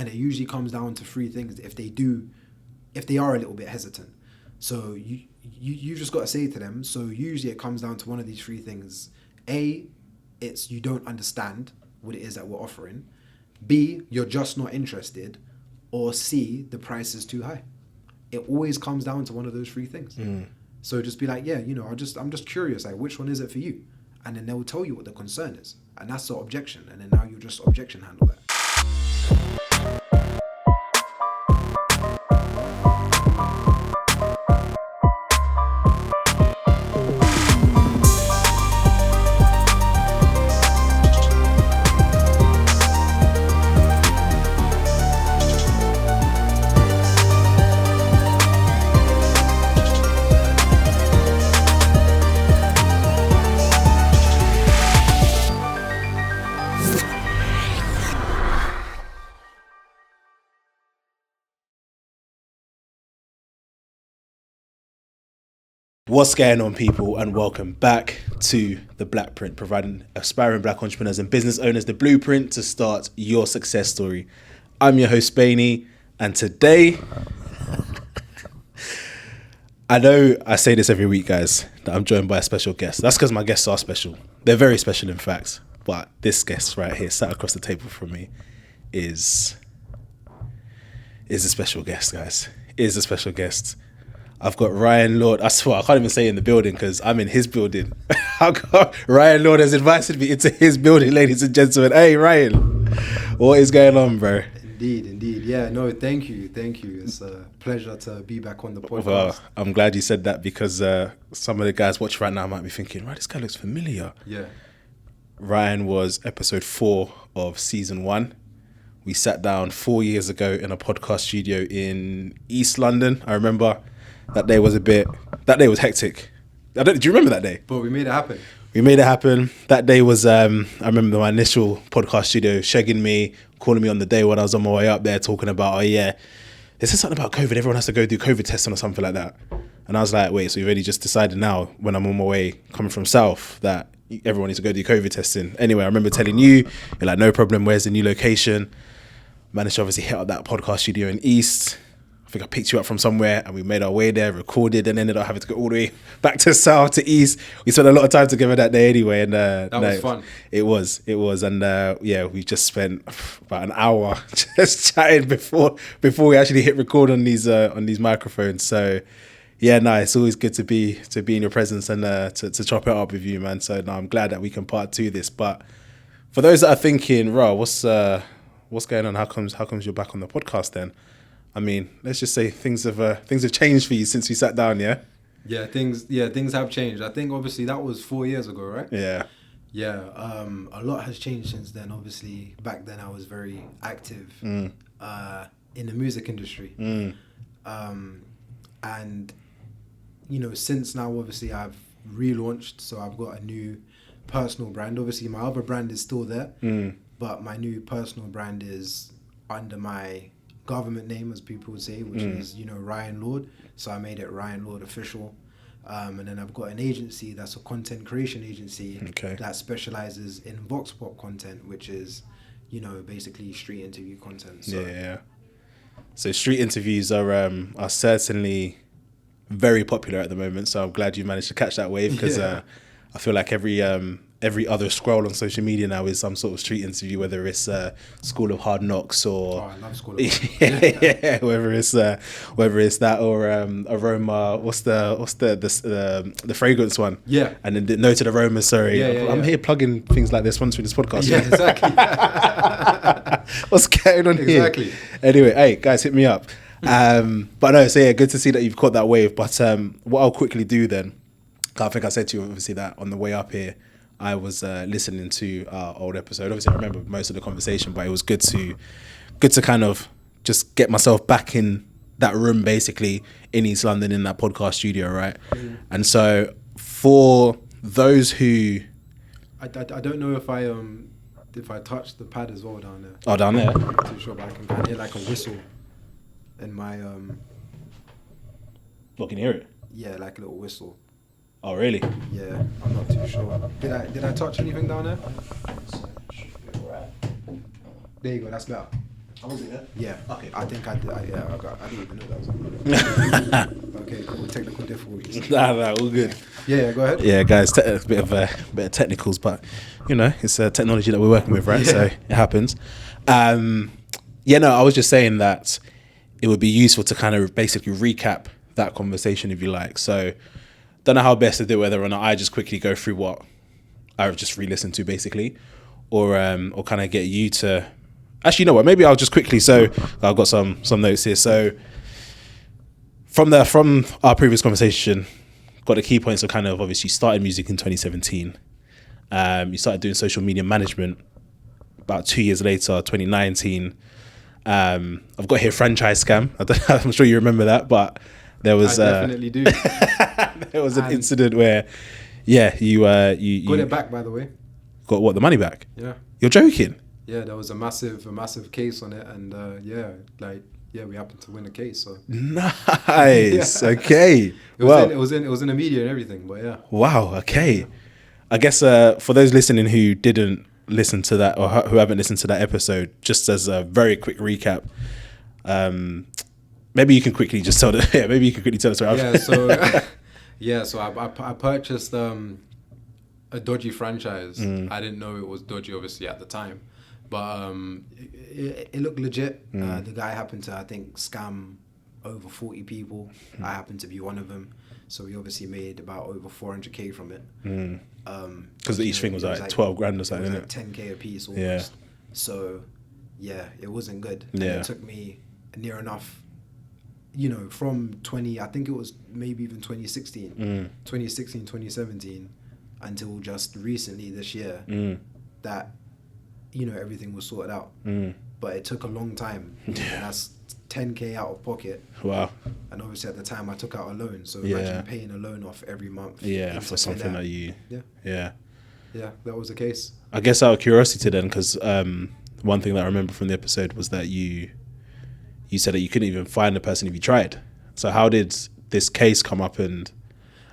And it usually comes down to three things if they are a little bit hesitant. So you just got to say to them, so usually it comes down to one of these three things. A, it's you don't understand what it is that we're offering. B, you're just not interested. Or C, the price is too high. It always comes down to one of those three things. So just be like, yeah, I'm just curious, like, which one is it for you? And then they'll tell you what the concern is. And that's the objection. And then now you just objection handle that. What's going on, people, and welcome back to the Blackprint, providing aspiring black entrepreneurs and business owners the blueprint to start your success story. I'm your host, Spainy, and today, I know I say this every week, guys, that I'm joined by a special guest. That's because my guests are special. They're very special, in fact. But this guest right here, sat across the table from me, is a special guest, guys. Is a special guest. I've got Ryan Lord. I swear, I can't even say in the building because I'm in his building. Ryan Lord has invited me into his building, ladies and gentlemen. Hey, Ryan, what is going on, bro? Indeed. Yeah, no, thank you. It's a pleasure to be back on the podcast. Well, I'm glad you said that because some of the guys watching right now might be thinking, right, this guy looks familiar. Yeah. Ryan was episode 4 of season 1. We sat down 4 years ago in a podcast studio in East London. I remember that day was hectic. Do you remember that day? But we made it happen. That day was, I remember my initial podcast studio shagging me, calling me on the day when I was on my way up there talking about, they said something about COVID. Everyone has to go do COVID testing or something like that. And I was like, wait, so you've already just decided now when I'm on my way coming from South that everyone needs to go do COVID testing. Anyway, I remember telling you, you're like, no problem, where's the new location? Managed to obviously hit up that podcast studio in East. I think I picked you up from somewhere and we made our way there, recorded, and ended up having to go all the way back to South to East. We spent a lot of time together that day anyway. And that was fun. It was. And we just spent about an hour just chatting before we actually hit record on these microphones. So yeah, it's always good to be in your presence and to chop it up with you, man. So I'm glad that we can part 2 this. But for those that are thinking, what's going on? How comes you're back on the podcast then? I mean, let's just say things have changed for you since we sat down, yeah? Yeah, things have changed. I think obviously that was 4 years ago, right? Yeah. Yeah, a lot has changed since then. Obviously, back then I was very active in the music industry. And, since now, obviously, I've relaunched, so I've got a new personal brand. Obviously, my other brand is still there, but my new personal brand is under my government name, as people would say, which is Ryan Lord. So I made it Ryan Lord Official, and then I've got an agency that's a content creation agency that specializes in vox pop content, which is basically street interview content. So. So street interviews are certainly very popular at the moment. So I'm glad you managed to catch that wave because I feel like every other scroll on social media now is some sort of street interview, whether it's School of Hard Knocks or I love School of Hard Knocks. whether it's that or Aroma. What's the fragrance one? Yeah, and then the Noted Aroma. Sorry, I'm here plugging things like this once through this podcast. Yeah, exactly. What's going on here? Exactly. Anyway, hey guys, hit me up. But no, so yeah, good to see that you've caught that wave. But what I'll quickly do then, I think I said to you obviously that on the way up here, I was listening to our old episode. Obviously, I remember most of the conversation, but it was good to kind of just get myself back in that room, basically in East London, in that podcast studio, right? And so, for those who, I don't know if I touched the pad as well down there. Oh, down there. I'm not too sure, but I can hear like a whistle in my Well, can you hear it? Yeah, like a little whistle. Oh, really? Yeah, I'm not too sure. Did I touch anything down there? There you go, that's better. Oh, was it? Yeah. Okay, I cool. think I did. I didn't even know that was on. Okay, cool. Technical difficulties. Nah, all good. Yeah, go ahead. Yeah, guys, a bit of technicals, but you know, it's technology that we're working with, right? Yeah. So it happens. Yeah, no, I was just saying that it would be useful to kind of basically recap that conversation, if you like. So, don't know how best to do it, whether or not I just quickly go through what I've just re-listened to, basically, or kind of get you to. Actually, you know what? Maybe I'll just quickly. So I've got some notes here. So from our previous conversation, got the key points of kind of obviously started music in 2017. You started doing social media management about 2 years later, 2019. I've got here franchise scam. I'm sure you remember that, but there was I definitely do. there was an incident where, yeah, you got it back, by the way. got what, the money back? Yeah. You're joking? Yeah, there was a massive case on it, and we happened to win the case. So Nice. Yeah. Okay. it was in the media and everything, but yeah. Wow. Okay. I guess for those listening who didn't listen to that or who haven't listened to that episode, just as a very quick recap, maybe you can quickly just tell the maybe you can quickly tell us. So I purchased a dodgy franchise. I didn't know it was dodgy, obviously, at the time, but it looked legit. The guy happened to, I think, scam over 40 people. I happened to be one of them. So we obviously made about over 400k from it. Because each thing was like 12 grand or something, it was isn't like 10k a piece almost. Yeah. So yeah, it wasn't good. Yeah. And it took me near enough, from 20, I think it was maybe even 2016, 2017, until just recently this year that, everything was sorted out. But it took a long time. And that's 10k out of pocket. Wow. And obviously at the time I took out a loan. So Yeah. imagine paying a loan off every month. Yeah, for something that Yeah. Yeah, that was the case. I guess out of curiosity then, because one thing that I remember from the episode was that you said that you couldn't even find the person if you tried. So how did this case come up? And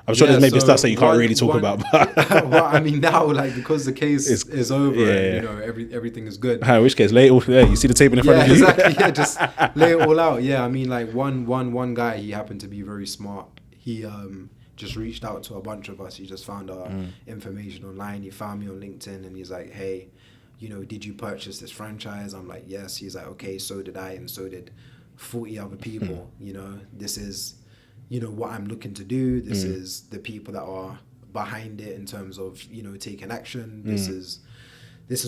I'm sure there's maybe stuff that you can't really talk about. But well, I mean, now, because the case is over, and, everything is good. in which case, lay it all. Yeah, you see the table in front of you. Exactly. Yeah, just lay it all out. Yeah, I mean, one guy, he happened to be very smart. He just reached out to a bunch of us. He just found our information online. He found me on LinkedIn, and he's like, "Hey, did you purchase this franchise?" I'm like, "Yes." He's like, "Okay, so did I, and so did 40 other people. This is, what I'm looking to do. This is the people that are behind it in terms of, taking action. This is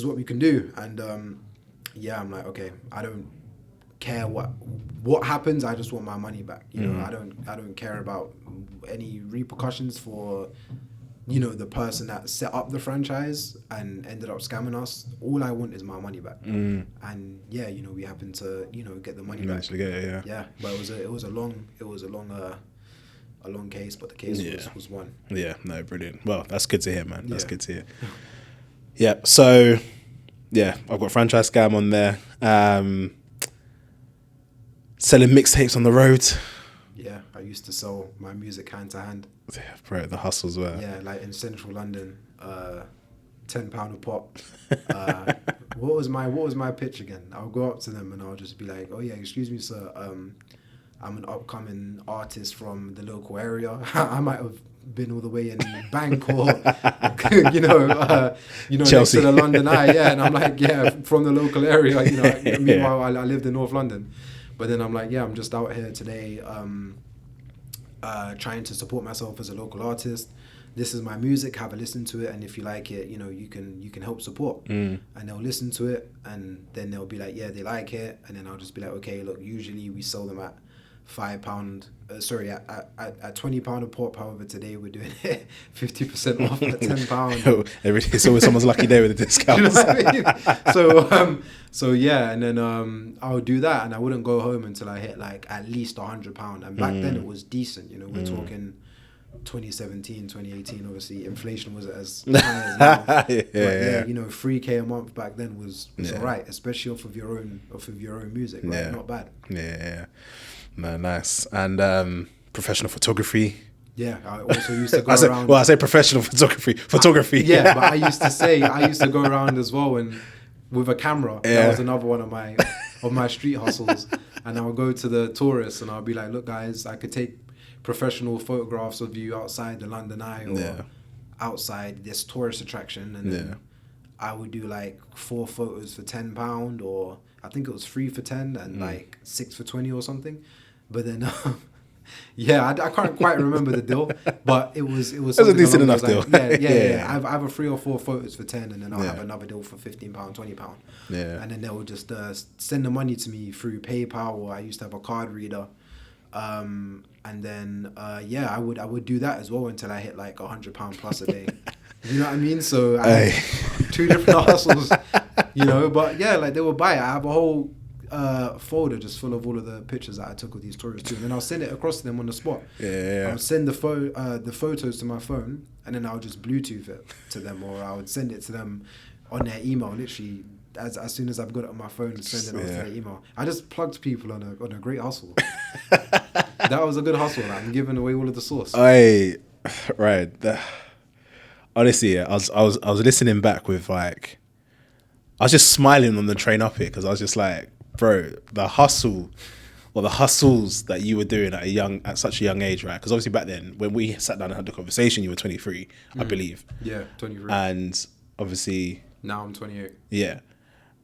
what we can do." And I'm like, okay, I don't care what happens. I just want my money back. I don't care about any repercussions for the person that set up the franchise and ended up scamming us. All I want is my money back. And we happened to get the money back. Actually get it, Yeah, but it was a long case, but the case was won. Yeah, no, brilliant. Well, that's good to hear, man. That's Yeah. good to hear. Yeah, so yeah, I've got franchise scam on there. Selling mixtapes on the road. Yeah, I used to sell my music hand to hand. Yeah, bro, the hustles were. Yeah, like in central London, £10 a pop. What was my pitch again? I'll go up to them and I'll just be like, "Oh yeah, excuse me, sir. I'm an upcoming artist from the local area. I might have been all the way in Bangkok, Chelsea. next to the London Eye, yeah." And I'm like, "Yeah, from the local area, Meanwhile, I lived in North London, but then I'm like, "Yeah, I'm just out here today, trying to support myself as a local artist. This is my music. Have a listen to it, and if you like it, you can help support." And they'll listen to it, and then they'll be like, "Yeah, they like it," and then I'll just be like, "Okay, look, usually we sell them at £5, at £20 a pop. However, today we're doing it 50% off at £10." It's always someone's lucky day with a discount. You know what I mean? So yeah, and then I would do that, and I wouldn't go home until I hit like at least £100. And back then it was decent. We're talking 2017, 2018. Obviously, inflation wasn't as high as now. But 3k a month back then was alright, especially off of your own music. Right? Yeah. Not bad. Yeah. No, nice. And professional photography. Yeah, I also used to go around. Well, I say professional photography. Yeah, but I used to go around as well, and with a camera. Yeah. That was another one of my of my street hustles, and I'll go to the tourists and I'll be like, look guys, I could take professional photographs of you outside the London Eye or outside this tourist attraction, and then I would do like 4 photos for £10, or I think it was 3 for 10 and like 6 for 20 or something. But then I can't quite remember the deal, but it was a decent enough deal. I have a 3 or 4 photos for 10, and then I'll have another deal for £15, £20. Yeah. And then they'll just send the money to me through PayPal, or I used to have a card reader. And then I would do that as well until I hit like £100 plus a day. You know what I mean? So I had 2 different hustles, you know. But yeah, like they would buy it. I have a whole folder just full of all of the pictures that I took of these tourists too, and then I'll send it across to them on the spot. I'll send the photos to my phone, and then I'll just Bluetooth it to them, or I would send it to them on their email. Literally, as soon as I've got it on my phone, send it on to their email. I just plugged people on a great hustle. That was a good hustle. Like, I'm giving away all of the sauce. Honestly, I was listening back with like, I was just smiling on the train up here because I was just like, bro, the hustle or the hustles that you were doing at such a young age, right? Because obviously back then, when we sat down and had the conversation, you were 23, I believe. Yeah, 23. And obviously now I'm 28. Yeah,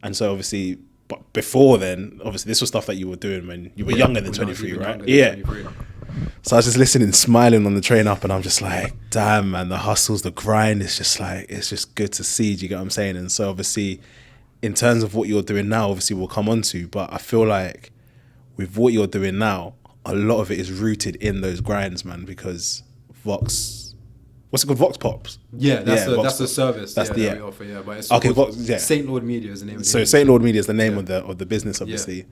and so obviously, but before then, obviously this was stuff that you were doing when you were younger than 23, right? Yeah. 23. So I was just listening, smiling on the train up, and I'm just like, damn, man, the hustles, the grind, it's just good to see. Do you get what I'm saying? And so obviously, in terms of what you're doing now, obviously we'll come on to, but I feel like with what you're doing now, a lot of it is rooted in those grinds, man, because what's it called? Vox Pops? Yeah, that's the service that we offer, but it's okay, St. Lord Media is the name of it. So St. Lord Media is the name of the business, obviously. Yeah.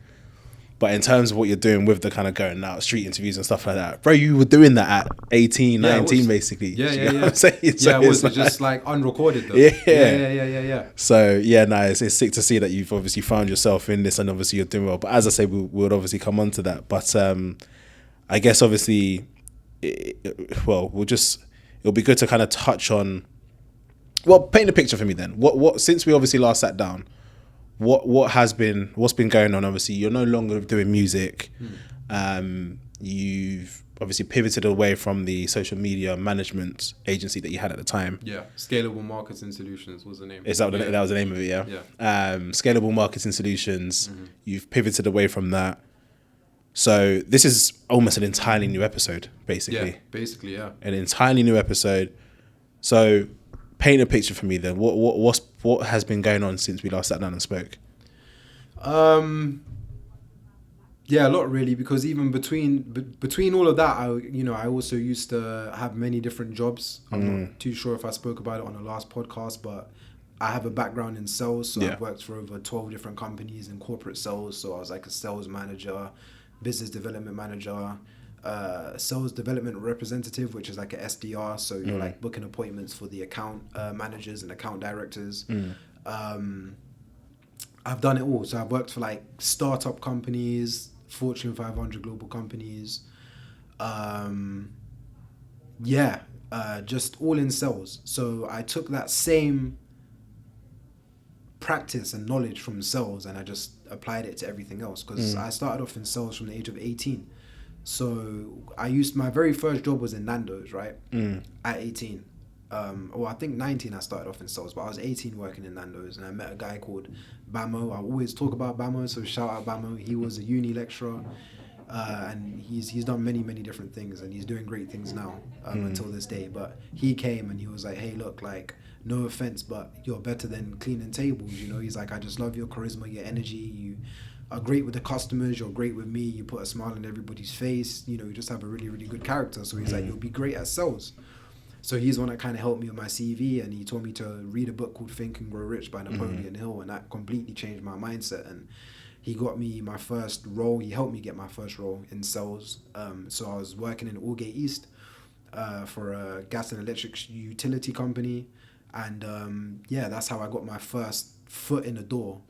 But in terms of what you're doing with the kind of going out, street interviews and stuff like that, bro, you were doing that at 18, 19, basically. Yeah. It was just like unrecorded though. Yeah. So it's sick to see that you've obviously found yourself in this, and obviously you're doing well. But as I say, we would obviously come on to that. But I guess obviously, it'll be good to kind of touch on. Well, paint a picture for me then. What since we obviously last sat down, what's been going on? Obviously, you're no longer doing music. You've obviously pivoted away from the social media management agency that you had at the time. Yeah, Scalable Marketing Solutions was the name. Is that that was the name of it? Yeah. Scalable Marketing Solutions. Mm-hmm. You've pivoted away from that. So this is almost an entirely new episode, basically. Yeah, basically, yeah. An entirely new episode. So paint a picture for me then. What has been going on since we last sat down and spoke? Yeah, a lot really, because even between all of that, I also used to have many different jobs. I'm not too sure if I spoke about it on the last podcast, but I have a background in sales, so I've worked for over 12 different companies in corporate sales. So I was like a sales manager, business development manager, sales development representative, which is like a SDR. So you're like booking appointments for the account managers and account directors. I've done it all. So I've worked for like startup companies, Fortune 500 global companies. Just all in sales. So I took that same practice and knowledge from sales and I just applied it to everything else, because I started off in sales from the age of 18. So my very first job was in Nando's, right? At 18. I think 19 I started off in sales, but I was 18 working in Nando's, and I met a guy called Bamo. I always talk about Bamo, so shout out Bamo. He was a uni lecturer, and he's done many different things, and he's doing great things now until this day. But he came and he was like, hey, look, like, no offense, but you're better than cleaning tables, you know? He's like, I just love your charisma, your energy, you are great with the customers, you're great with me, you put a smile on everybody's face, you know, you just have a really good character. So he's like, you'll be great at sales. So he's one that kind of helped me with my CV, and he told me to read a book called Think and Grow Rich by Napoleon Hill, and that completely changed my mindset. And he got me my first role. He helped me get my first role in sales. So I was working in Aldgate East for a gas and electric utility company. And that's how I got my first foot in the door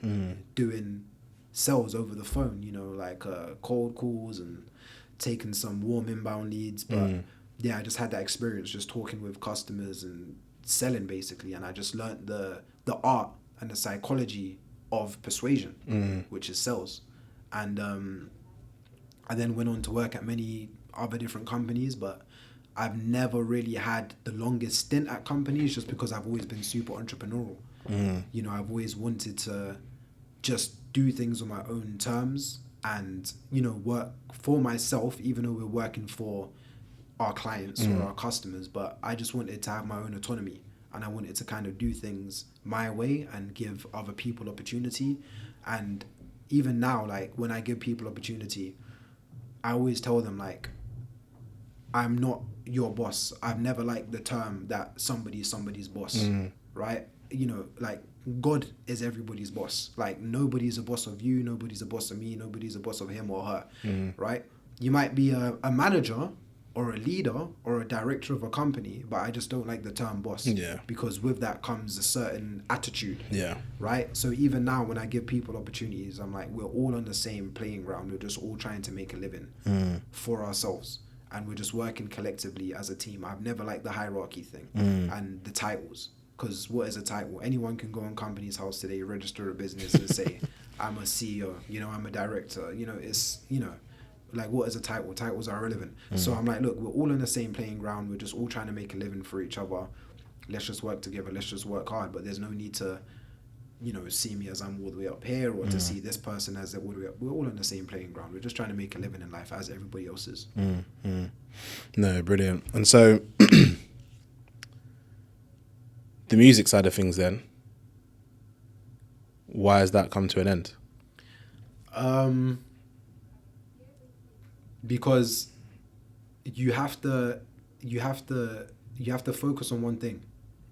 doing sales over the phone, you know, like cold calls and taking some warm inbound leads. But I just had that experience just talking with customers and selling basically. And I just learned the art and the psychology of persuasion, which is sales. And I then went on to work at many other different companies, but I've never really had the longest stint at companies just because I've always been super entrepreneurial. You know, I've always wanted to just do things on my own terms and, you know, work for myself, even though we're working for our clients or our customers. But I just wanted to have my own autonomy, and I wanted to kind of do things my way and give other people opportunity. And even now, like, when I give people opportunity, I always tell them, like, I'm not your boss. I've never liked the term that somebody's boss, right? You know, like, God is everybody's boss. Like, nobody's a boss of you, nobody's a boss of me, nobody's a boss of him or her, right? You might be a manager or a leader or a director of a company, but I just don't like the term boss. Yeah. Because with that comes a certain attitude. Yeah. Right? So even now when I give people opportunities, I'm like, we're all on the same playing ground. We're just all trying to make a living for ourselves. And we're just working collectively as a team. I've never liked the hierarchy thing and the titles. Because what is a title? Anyone can go on Company's House today, register a business and say, I'm a CEO, you know, I'm a director. You know, it's, you know, like, what is a title? Titles are irrelevant. So I'm like, look, we're all on the same playing ground. We're just all trying to make a living for each other. Let's just work together. Let's just work hard. But there's no need to, you know, see me as I'm all the way up here or to see this person as they're all the way up. We're all on the same playing ground. We're just trying to make a living in life as everybody else is. No, brilliant. And so the music side of things then, why has that come to an end? Because you have to focus on one thing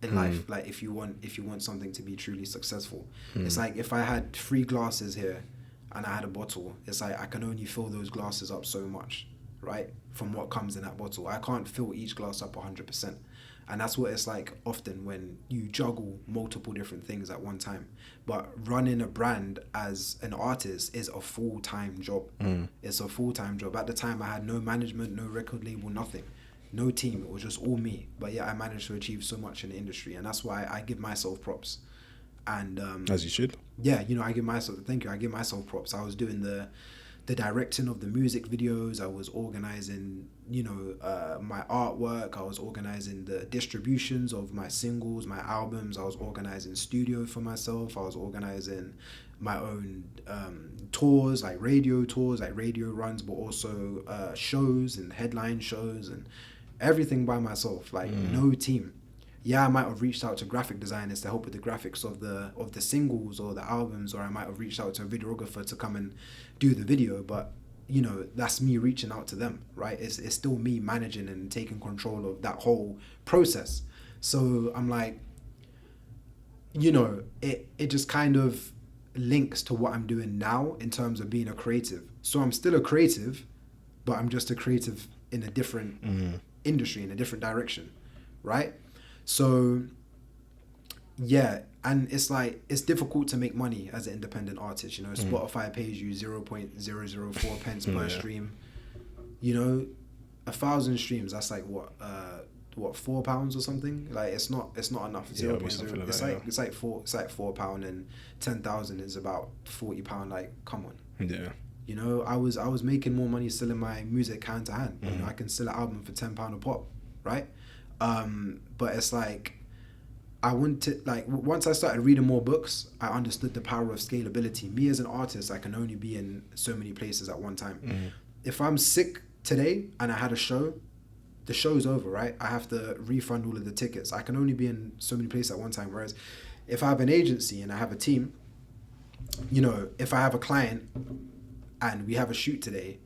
in life. Like, if you want something to be truly successful, it's like, if I had 3 glasses here and I had a bottle, it's like I can only fill those glasses up so much, right? From what comes in that bottle, I can't fill each glass up 100%. And that's what it's like often when you juggle multiple different things at one time. But running a brand as an artist is a full-time job. It's a full-time job. At the time, I had no management, no record label, nothing. No team. It was just all me. But yeah, I managed to achieve so much in the industry. And that's why I give myself props. And as you should. Yeah, you know, I give myself props. I was doing the directing of the music videos. I was organizing, you know, my artwork. I was organizing the distributions of my singles, my albums. I was organizing studio for myself. I was organizing my own tours, like radio runs, but also shows and headline shows and everything by myself, like no team. Yeah, I might have reached out to graphic designers to help with the graphics of the singles or the albums, or I might have reached out to a videographer to come and do the video, but, you know, that's me reaching out to them, right? It's still me managing and taking control of that whole process. So I'm like, you know, it just kind of links to what I'm doing now in terms of being a creative. So I'm still a creative, but I'm just a creative in a different industry, in a different direction, right? So yeah, and it's like, it's difficult to make money as an independent artist, you know. Spotify pays you 0.004 pence per stream. You know, 1,000 streams, that's like what £4 or something. Like, it's not enough. 0.0. It's like £4, and 10,000 is about £40. Like, come on. Yeah. You know, I was making more money selling my music hand to hand. You know, I can sell an album for £10 a pop, right? But it's like, I wanted, like, once I started reading more books, I understood the power of scalability. Me as an artist, I can only be in so many places at one time. If I'm sick today and I had a show, the show's over, right? I have to refund all of the tickets. I can only be in so many places at one time. Whereas if I have an agency and I have a team, you know, if I have a client and we have a shoot today,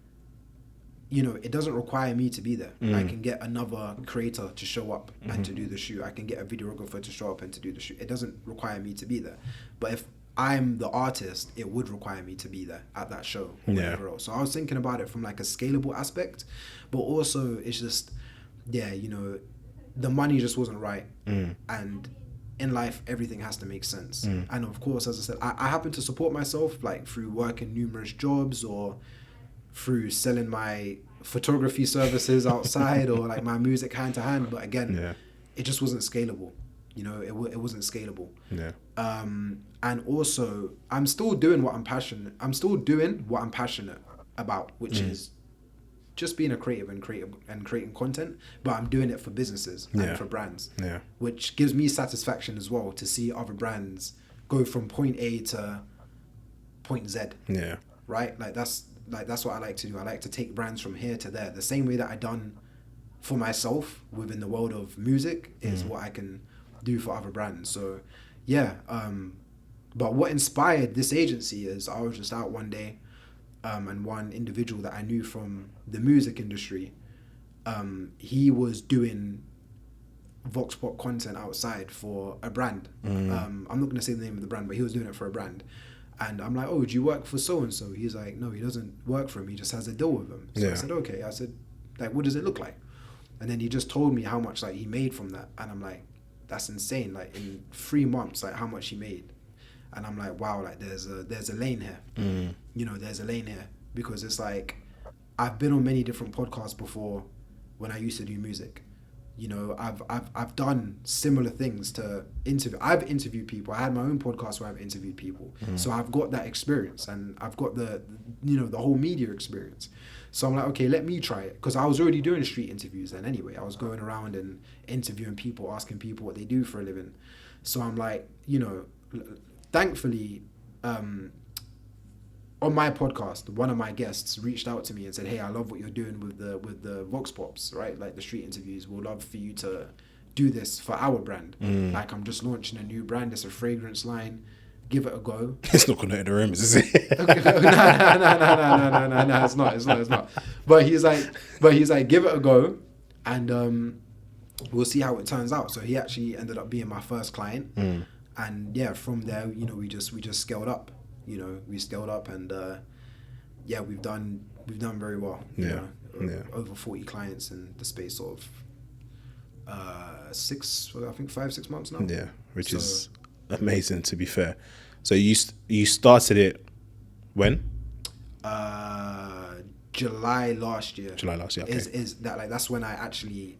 you know, it doesn't require me to be there. I can get another creator to show up and to do the shoot. I can get a videographer to show up and to do the shoot. It doesn't require me to be there. But if I'm the artist, it would require me to be there at that show or whatever else. So I was thinking about it from like a scalable aspect, but also it's just, yeah, you know, the money just wasn't right. And in life, everything has to make sense. And of course, as I said, I happen to support myself, like through working numerous jobs or through selling my photography services outside or like my music hand to hand. But again, it just wasn't scalable. You know, it wasn't scalable. Yeah. And also, I'm still doing what I'm passionate about, which is just being a creative and creating content, but I'm doing it for businesses and for brands. Yeah. Which gives me satisfaction as well to see other brands go from point A to point Z. Yeah. Right? Like that's what I like to do. I like to take brands from here to there. The same way that I done for myself within the world of music is what I can do for other brands. So yeah, but what inspired this agency is I was just out one day, and one individual that I knew from the music industry, he was doing Vox Pop content outside for a brand. I'm not going to say the name of the brand, but he was doing it for a brand. And I'm like, oh, do you work for so-and-so? He's like, no, he doesn't work for him. He just has a deal with him. So I said, okay. I said, like, what does it look like? And then he just told me how much like he made from that. And I'm like, that's insane. Like in 3 months, like how much he made. And I'm like, wow, like there's a lane here. You know, there's a lane here. Because it's like, I've been on many different podcasts before when I used to do music. You know, I've done similar things to interview. I've interviewed people. I had my own podcast where I've interviewed people. So I've got that experience, and I've got the whole media experience. So I'm like, okay, let me try it. Because I was already doing street interviews then anyway. I was going around and interviewing people, asking people what they do for a living. So I'm like, you know, thankfully, on my podcast, one of my guests reached out to me and said, hey, I love what you're doing with the Vox Pops, right? Like the street interviews. We'll love for you to do this for our brand. Like I'm just launching a new brand. It's a fragrance line. Give it a go. It's not going to hit the rumors, is it? No, it's not. But he's like, give it a go, and we'll see how it turns out. So he actually ended up being my first client, and yeah, from there, you know, we just scaled up. You know, we scaled up, and yeah, we've done very well. You know, over 40 clients in the space of 5-6 months now. Yeah, which is amazing, to be fair. So you started it when? July last year. Okay. Is that like that's when I actually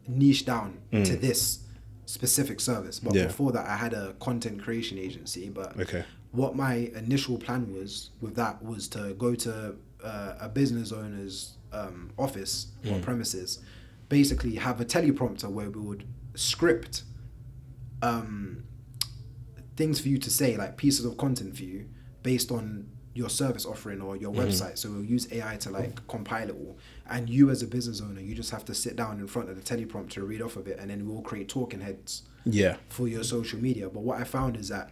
niched down to this specific service. But before that, I had a content creation agency. But what my initial plan was with that was to go to a business owner's office or premises, basically have a teleprompter where we would script things for you to say, like pieces of content for you based on your service offering or your website. So we'll use AI to like compile it all, and you as a business owner, you just have to sit down in front of the teleprompter, read off of it, and then we'll create talking heads for your social media. But what I found is that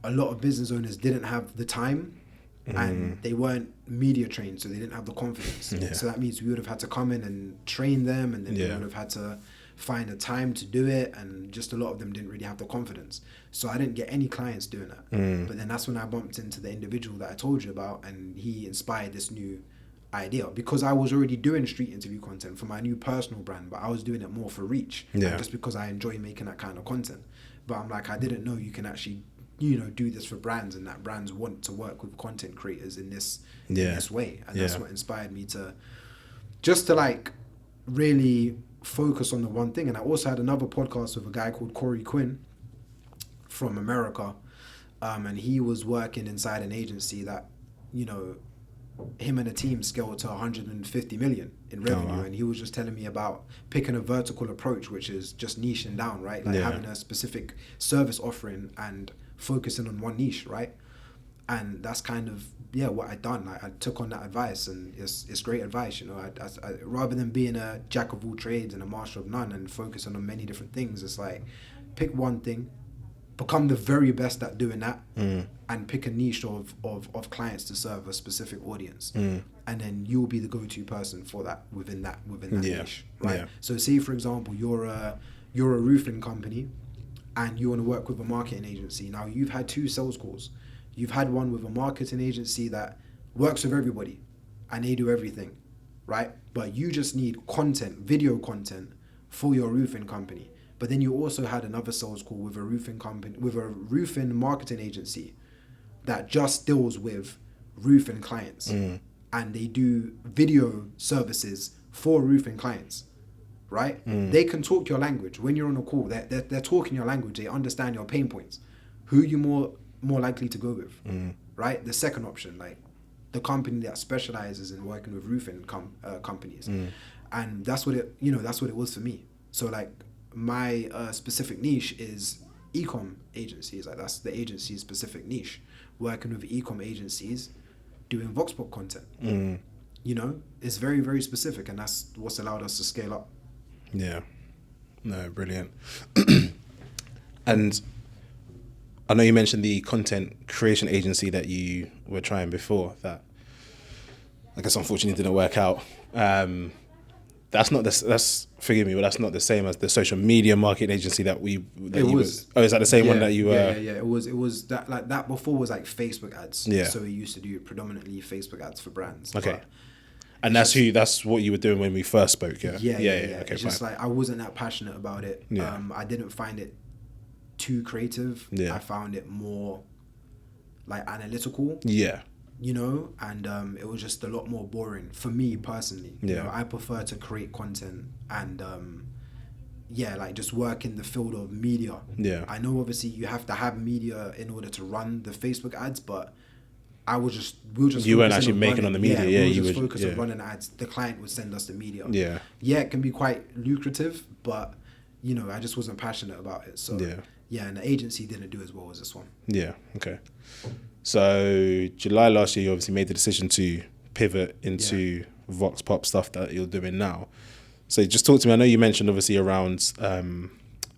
a lot of business owners didn't have the time and they weren't media trained, so they didn't have the confidence. So that means we would have had to come in and train them, and then we would have had to find a time to do it, and just a lot of them didn't really have the confidence. So I didn't get any clients doing that. But then that's when I bumped into the individual that I told you about, and he inspired this new idea, because I was already doing street interview content for my new personal brand, but I was doing it more for reach, just because I enjoy making that kind of content. But I'm like, I didn't know you can actually, you know, do this for brands, and that brands want to work with content creators in this way. And that's what inspired me to just to like really focus on the one thing. And I also had another podcast with a guy called Corey Quinn from America, and he was working inside an agency that, you know, him and a team scaled to 150 million in revenue. And he was just telling me about picking a vertical approach, which is just niching down, right? Like having a specific service offering and focusing on one niche, right? And that's kind of what I done. Like, I took on that advice, and it's great advice, you know. I rather than being a jack of all trades and a master of none and focusing on many different things, it's like pick one thing, become the very best at doing that, and pick a niche of clients to serve a specific audience, and then you'll be the go-to person for that within that niche, right? So say for example you're a roofing company and you want to work with a marketing agency. Now you've had 2 sales calls. You've had one with a marketing agency that works with everybody and they do everything, right? But you just need content, video content for your roofing company. But then you also had another sales call with a roofing company, with a roofing marketing agency that just deals with roofing clients, and they do video services for roofing clients, right? They can talk your language. When you're on a call, they're talking your language. They understand your pain points. Who are you more likely to go with, right? The second option, like the company that specializes in working with roofing companies. And that's what it was for me. So like my specific niche is e-com agencies. Like that's the agency's specific niche, working with e-com agencies doing vox pop content. You know, it's very, very specific, and that's what's allowed us to scale up. Yeah. No, brilliant. And I know you mentioned the content creation agency that you were trying before that I guess unfortunately didn't work out. Forgive me, but that's not the same as the social media marketing agency that is that the same one that you were? Yeah. It was that, like that before was like Facebook ads. Yeah. So we used to do predominantly Facebook ads for brands. Okay. And that's what you were doing when we first spoke, yeah? Yeah. Okay, it's just like I wasn't that passionate about it. Yeah. I didn't find it too creative. Yeah. I found it more like analytical. Yeah. You know, and it was just a lot more boring for me personally. You know, I prefer to create content and like just work in the field of media. Yeah. I know obviously you have to have media in order to run the Facebook ads, but we were just you weren't actually making on the media. Yeah, you were would just focus on running ads. The client would send us the media. Yeah. Yeah, it can be quite lucrative, but you know, I just wasn't passionate about it. So and the agency didn't do as well as this one. Yeah. Okay. So July last year, you obviously made the decision to pivot into vox pop stuff that you're doing now. So just talk to me. I know you mentioned obviously around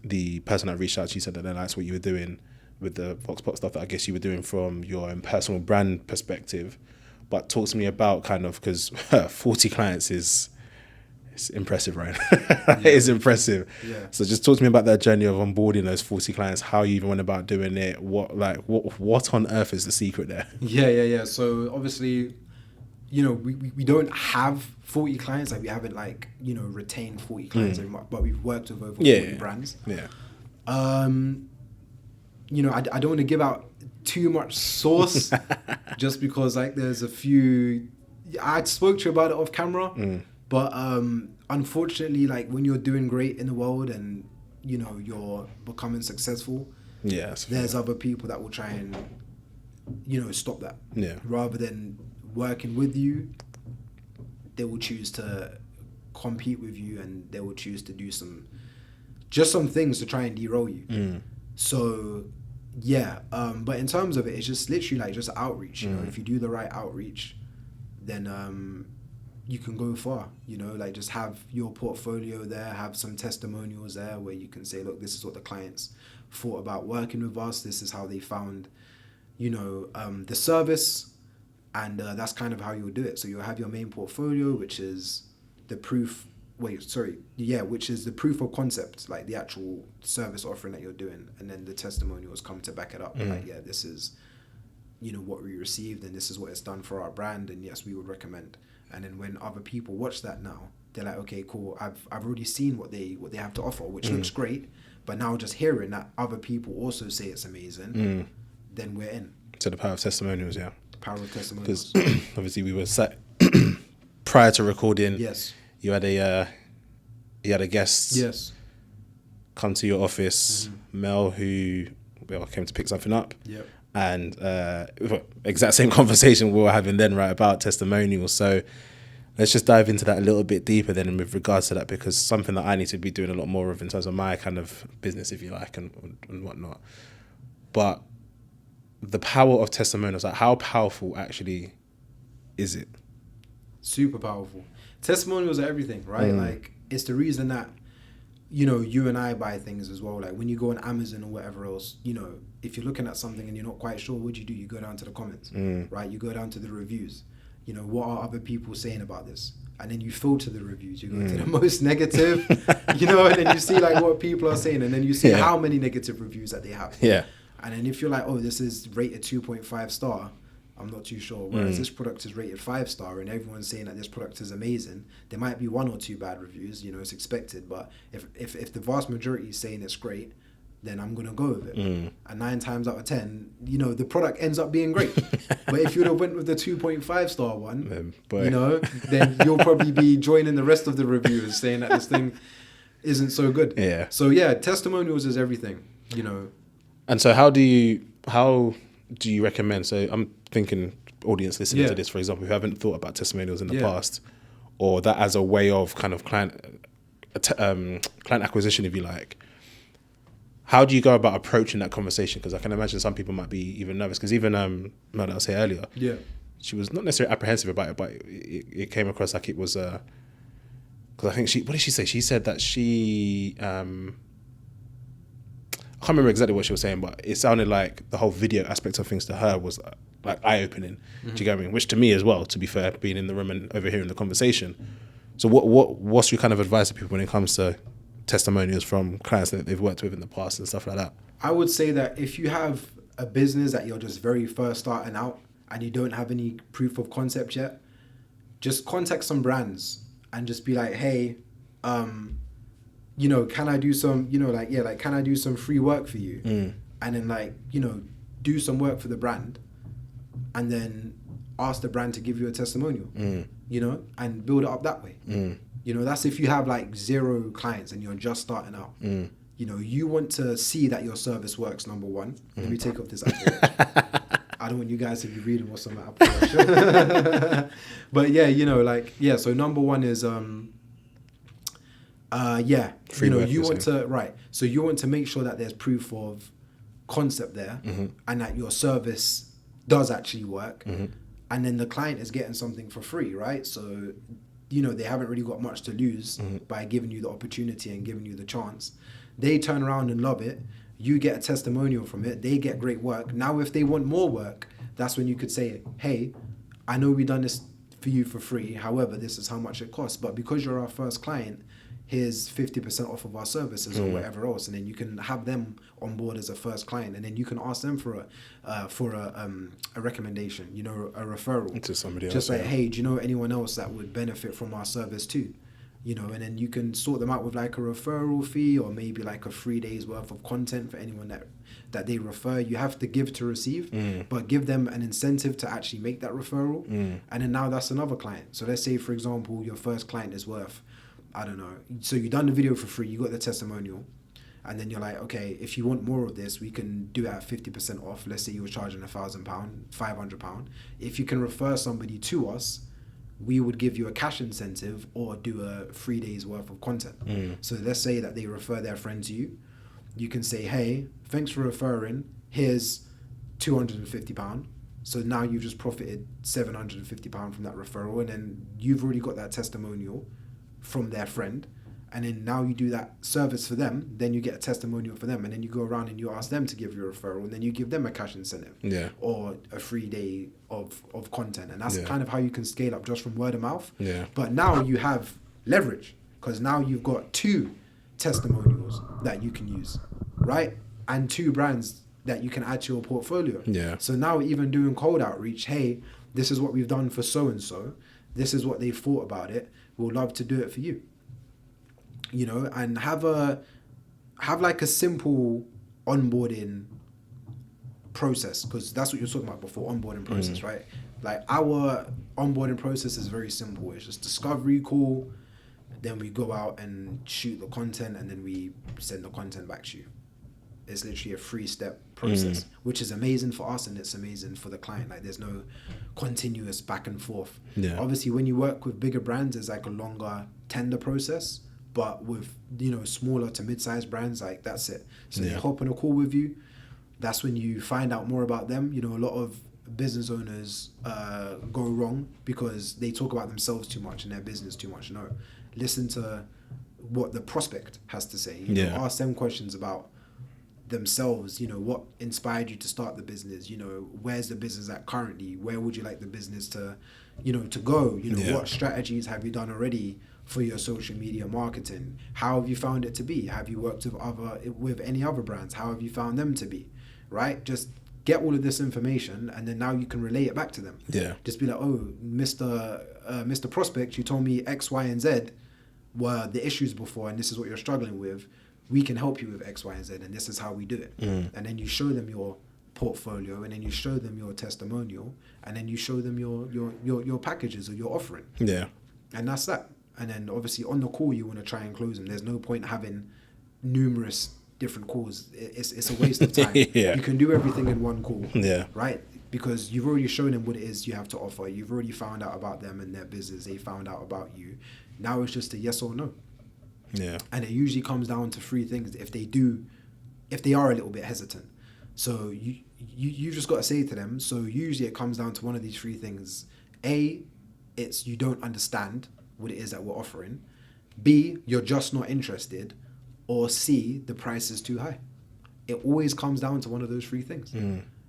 the person that reached out to you said that they liked what you were doing with the vox pop stuff that I guess you were doing from your own personal brand perspective. But talk to me about kind of, because 40 clients it's impressive, right? It is impressive. Yeah. So just talk to me about that journey of onboarding those 40 clients, how you even went about doing it, what on earth is the secret there? Yeah. So obviously, you know, we don't have 40 clients, like we haven't like, you know, retained 40 clients every month, but we've worked with over 40 brands. Yeah. You know, I don't want to give out too much sauce just because like there's a few, I spoke to you about it off camera. But unfortunately, like when you're doing great in the world and, you know, you're becoming successful, there's other people that will try and, you know, stop that. Yeah. Rather than working with you, they will choose to compete with you and they will choose to do some things to try and derail you. So, but in terms of it, it's just literally like just outreach. You know, if you do the right outreach, then you can go far, you know, like just have your portfolio there, have some testimonials there where you can say, look, this is what the clients thought about working with us. This is how they found, you know, the service. And that's kind of how you'll do it. So you'll have your main portfolio, which is the proof, which is the proof of concept, like the actual service offering that you're doing. And then the testimonials come to back it up. Like, this is, you know, what we received and this is what it's done for our brand. And yes, we would recommend. And then when other people watch that now, they're like, okay, cool. I've already seen what they have to offer, which looks great. But now just hearing that other people also say it's amazing, then we're in. So the power of testimonials, yeah. The power of testimonials. Because obviously we were sat prior to recording. Yes. You had a guest. Yes. Come to your office, Mel, who came to pick something up. Yep. And exact same conversation we were having then, right, about testimonials. So let's just dive into that a little bit deeper then with regards to that, because something that I need to be doing a lot more of in terms of my kind of business, if you like, and whatnot. But the power of testimonials, like how powerful actually is it? Super powerful. Testimonials are everything, right? Like it's the reason that, you know, you and I buy things as well. Like when you go on Amazon or whatever else, you know, if you're looking at something and you're not quite sure, what do? You go down to the comments, right? You go down to the reviews. You know, what are other people saying about this? And then you filter the reviews. You go to the most negative, you know, and then you see like what people are saying. And then you see how many negative reviews that they have. Yeah. And then if you're like, oh, this is rated 2.5 star, I'm not too sure. Whereas this product is rated 5 star and everyone's saying that this product is amazing, there might be 1 or 2 bad reviews, you know, it's expected. But if the vast majority is saying it's great, then I'm going to go with it. And 9 times out of 10, you know, the product ends up being great. But if you'd have went with the 2.5 star one, you know, then you'll probably be joining the rest of the reviewers saying that this thing, isn't so good. Yeah. So yeah, testimonials is everything, you know. And so how do you recommend? So I'm thinking audience listening Yeah. to this, for example, who haven't thought about testimonials in the Yeah. past, or that as a way of kind of client acquisition, if you like. How do you go about approaching that conversation? Because I can imagine some people might be even nervous. Because even Mel that I was here earlier, Yeah. she was not necessarily apprehensive about it, but it came across like it was. Because I think what did she say? She said that she. I can't remember exactly what she was saying, but it sounded like the whole video aspect of things to her was like eye-opening. Do you get what I mean? Which to me as well, to be fair, being in the room and overhearing the conversation. So what's your kind of advice to people when it comes to testimonials from clients that they've worked with in the past and stuff like that? I would say that if you have a business that you're just very first starting out and you don't have any proof of concept yet, just contact some brands and just be like, hey, you know, can I do some, you know, like, yeah, like, can I do some free work for you? And then like, you know, do some work for the brand and then ask the brand to give you a testimonial, you know, and build it up that way. You know, that's if you have like 0 clients and you're just starting out. You know, you want to see that your service works, number one. Let me take off this Apple Watch. I don't want you guys to be reading what's on the Apple Watch. But yeah, you know, like, yeah, so number one is, yeah, Free you know, work, you you're want saying. to, right. So you want to make sure that there's proof of concept there and that your service does actually work. And then the client is getting something for free, right? So, you know, they haven't really got much to lose by giving you the opportunity and giving you the chance. They turn around and love it. You get a testimonial from it. They get great work. Now, if they want more work, that's when you could say, hey, I know we've done this for you for free. However, this is how much it costs. But because you're our first client, here's 50% off of our services or whatever else. And then you can have them on board as a first client. And then you can ask them for a recommendation, you know, a referral. To somebody else. Just like, hey, do you know anyone else that would benefit from our service too? You know, and then you can sort them out with like a referral fee or maybe like a 3 days worth of content for anyone that they refer. You have to give to receive, but give them an incentive to actually make that referral. And then now that's another client. So let's say, for example, your first client is worth, I don't know. So you done the video for free, you got the testimonial, and then you're like, okay, if you want more of this, we can do it at 50% off. Let's say you were charging £1,000, £500. If you can refer somebody to us, we would give you a cash incentive or do a 3 days worth of content. So let's say that they refer their friend to you. You can say, hey, thanks for referring. Here's £250. So now you've just profited £750 from that referral. And then you've already got that testimonial from their friend. And then now you do that service for them, then you get a testimonial for them, and then you go around and you ask them to give you a referral, and then you give them a cash incentive, or a 3 day of content, and that's kind of how you can scale up just from word of mouth. But now you have leverage because now you've got 2 testimonials that you can use, right, and 2 brands that you can add to your portfolio. So now even doing cold outreach, hey, this is what we've done for so and so, this is what they thought about it. We'll love to do it for you. You know, and have like a simple onboarding process, because that's what you're talking about before, onboarding process, right? Like our onboarding process is very simple. It's just discovery call, then we go out and shoot the content, and then we send the content back to you. It's literally a 3-step process, which is amazing for us and it's amazing for the client. Like there's no continuous back and forth. Obviously, when you work with bigger brands, there's like a longer tender process. But with, you know, smaller to mid-sized brands, like that's it. So they hop on a call with you. That's when you find out more about them. You know, a lot of business owners go wrong because they talk about themselves too much and their business too much. No, listen to what the prospect has to say. You know, ask them questions about themselves. You know, what inspired you to start the business? You know, where's the business at currently? Where would you like the business to, you know, to go? You know, what strategies have you done already for your social media marketing? How have you found it to be? Have you worked with any other brands? How have you found them to be? Right? Just get all of this information, and then now you can relay it back to them. Just be like, oh, Mr. Prospect, you told me X, Y, and Z were the issues before, and this is what you're struggling with. We can help you with X, Y, and Z, and this is how we do it. And then you show them your portfolio, and then you show them your testimonial, and then you show them your packages or your offering. And that's that. And then obviously on the call, you want to try and close them. There's no point having numerous different calls. It's a waste of time. Yeah. You can do everything in one call. Yeah. Right? Because you've already shown them what it is you have to offer. You've already found out about them and their business. They found out about you. Now it's just a yes or no. Yeah. And it usually comes down to three things if they are a little bit hesitant. So you just got to say to them, so usually it comes down to one of these three things. A, it's you don't understand what it is that we're offering. B, you're just not interested. Or C, the price is too high. It always comes down to one of those three things.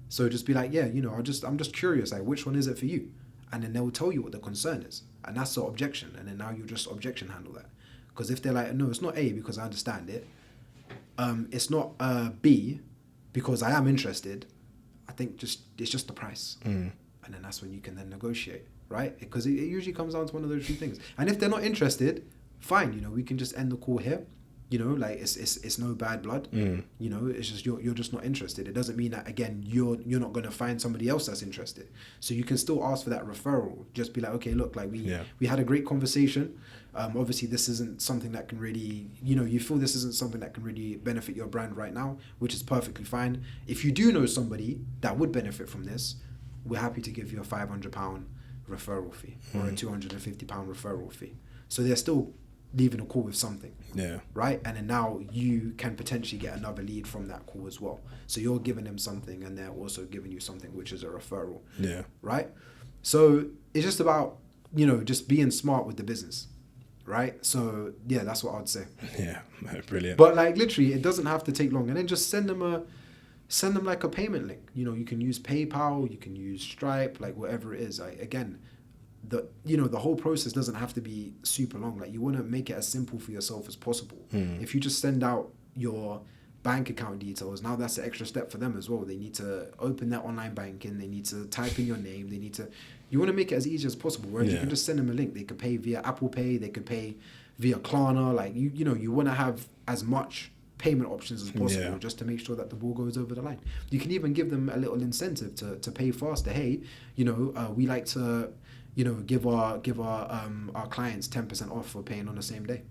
So just be like, yeah, I'm just curious, like, which one is it for you? And then they'll tell you what the concern is. And that's the objection. And then now you just objection handle that. Because if they're like, no, it's not A because I understand it. It's not B because I am interested. I think it's just the price. And then that's when you can then negotiate, right? Because it usually comes down to one of those three things. And if they're not interested, fine, we can just end the call here. Like it's no bad blood. It's just you're just not interested. It doesn't mean that again you're not going to find somebody else that's interested. So you can still ask for that referral. Just be like, okay, look, like we had a great conversation. Obviously this isn't something that can really, you feel this isn't something that can really benefit your brand right now, which is perfectly fine. If you do know somebody that would benefit from this, we're happy to give you a £500 referral fee or a £250 referral fee. So they're still leaving a call with something, right? And then now you can potentially get another lead from that call as well. So you're giving them something and they're also giving you something, which is a referral, right? So it's just about just being smart with the business, right? So yeah, that's what I'd say. Yeah, brilliant. But like literally, it doesn't have to take long, and then just send them like a payment link. You can use PayPal, you can use Stripe, like whatever it is. Again, the whole process doesn't have to be super long. Like you want to make it as simple for yourself as possible. If you just send out your bank account details, now that's an extra step for them as well. They need to open their online banking, they need to type in your name, you want to make it as easy as possible. Whereas you can just send them a link. They could pay via Apple Pay, they could pay via Klarna. Like you want to have as much payment options as possible just to make sure that the ball goes over the line. You can even give them a little incentive to pay faster. Hey, we like to give our clients 10% off for paying on the same day.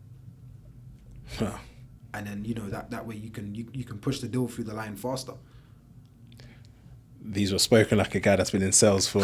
And then that way you can push the deal through the line faster. These were spoken like a guy that's been in sales for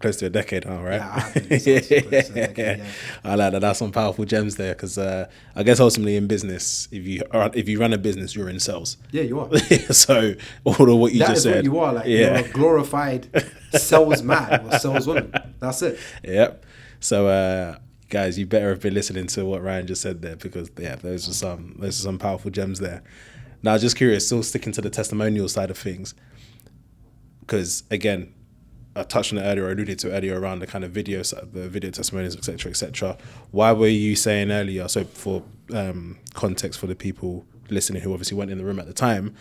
close to a decade now, right? Yeah, I have been in sales for close to a decade, I like that. That's some powerful gems there, because I guess ultimately in business, if you run a business, you're in sales. Yeah, you are. So all of what you just said, that is what you are. Like you're a glorified salesman or saleswoman. That's it. Yep. So guys, you better have been listening to what Ryan just said there, because those are some powerful gems there. Now, just curious, still sticking to the testimonial side of things, because again, I touched on it earlier, I alluded to it earlier around the kind of the video testimonials, etc., etc. Why were you saying earlier? So for context for the people listening who obviously weren't in the room at the time,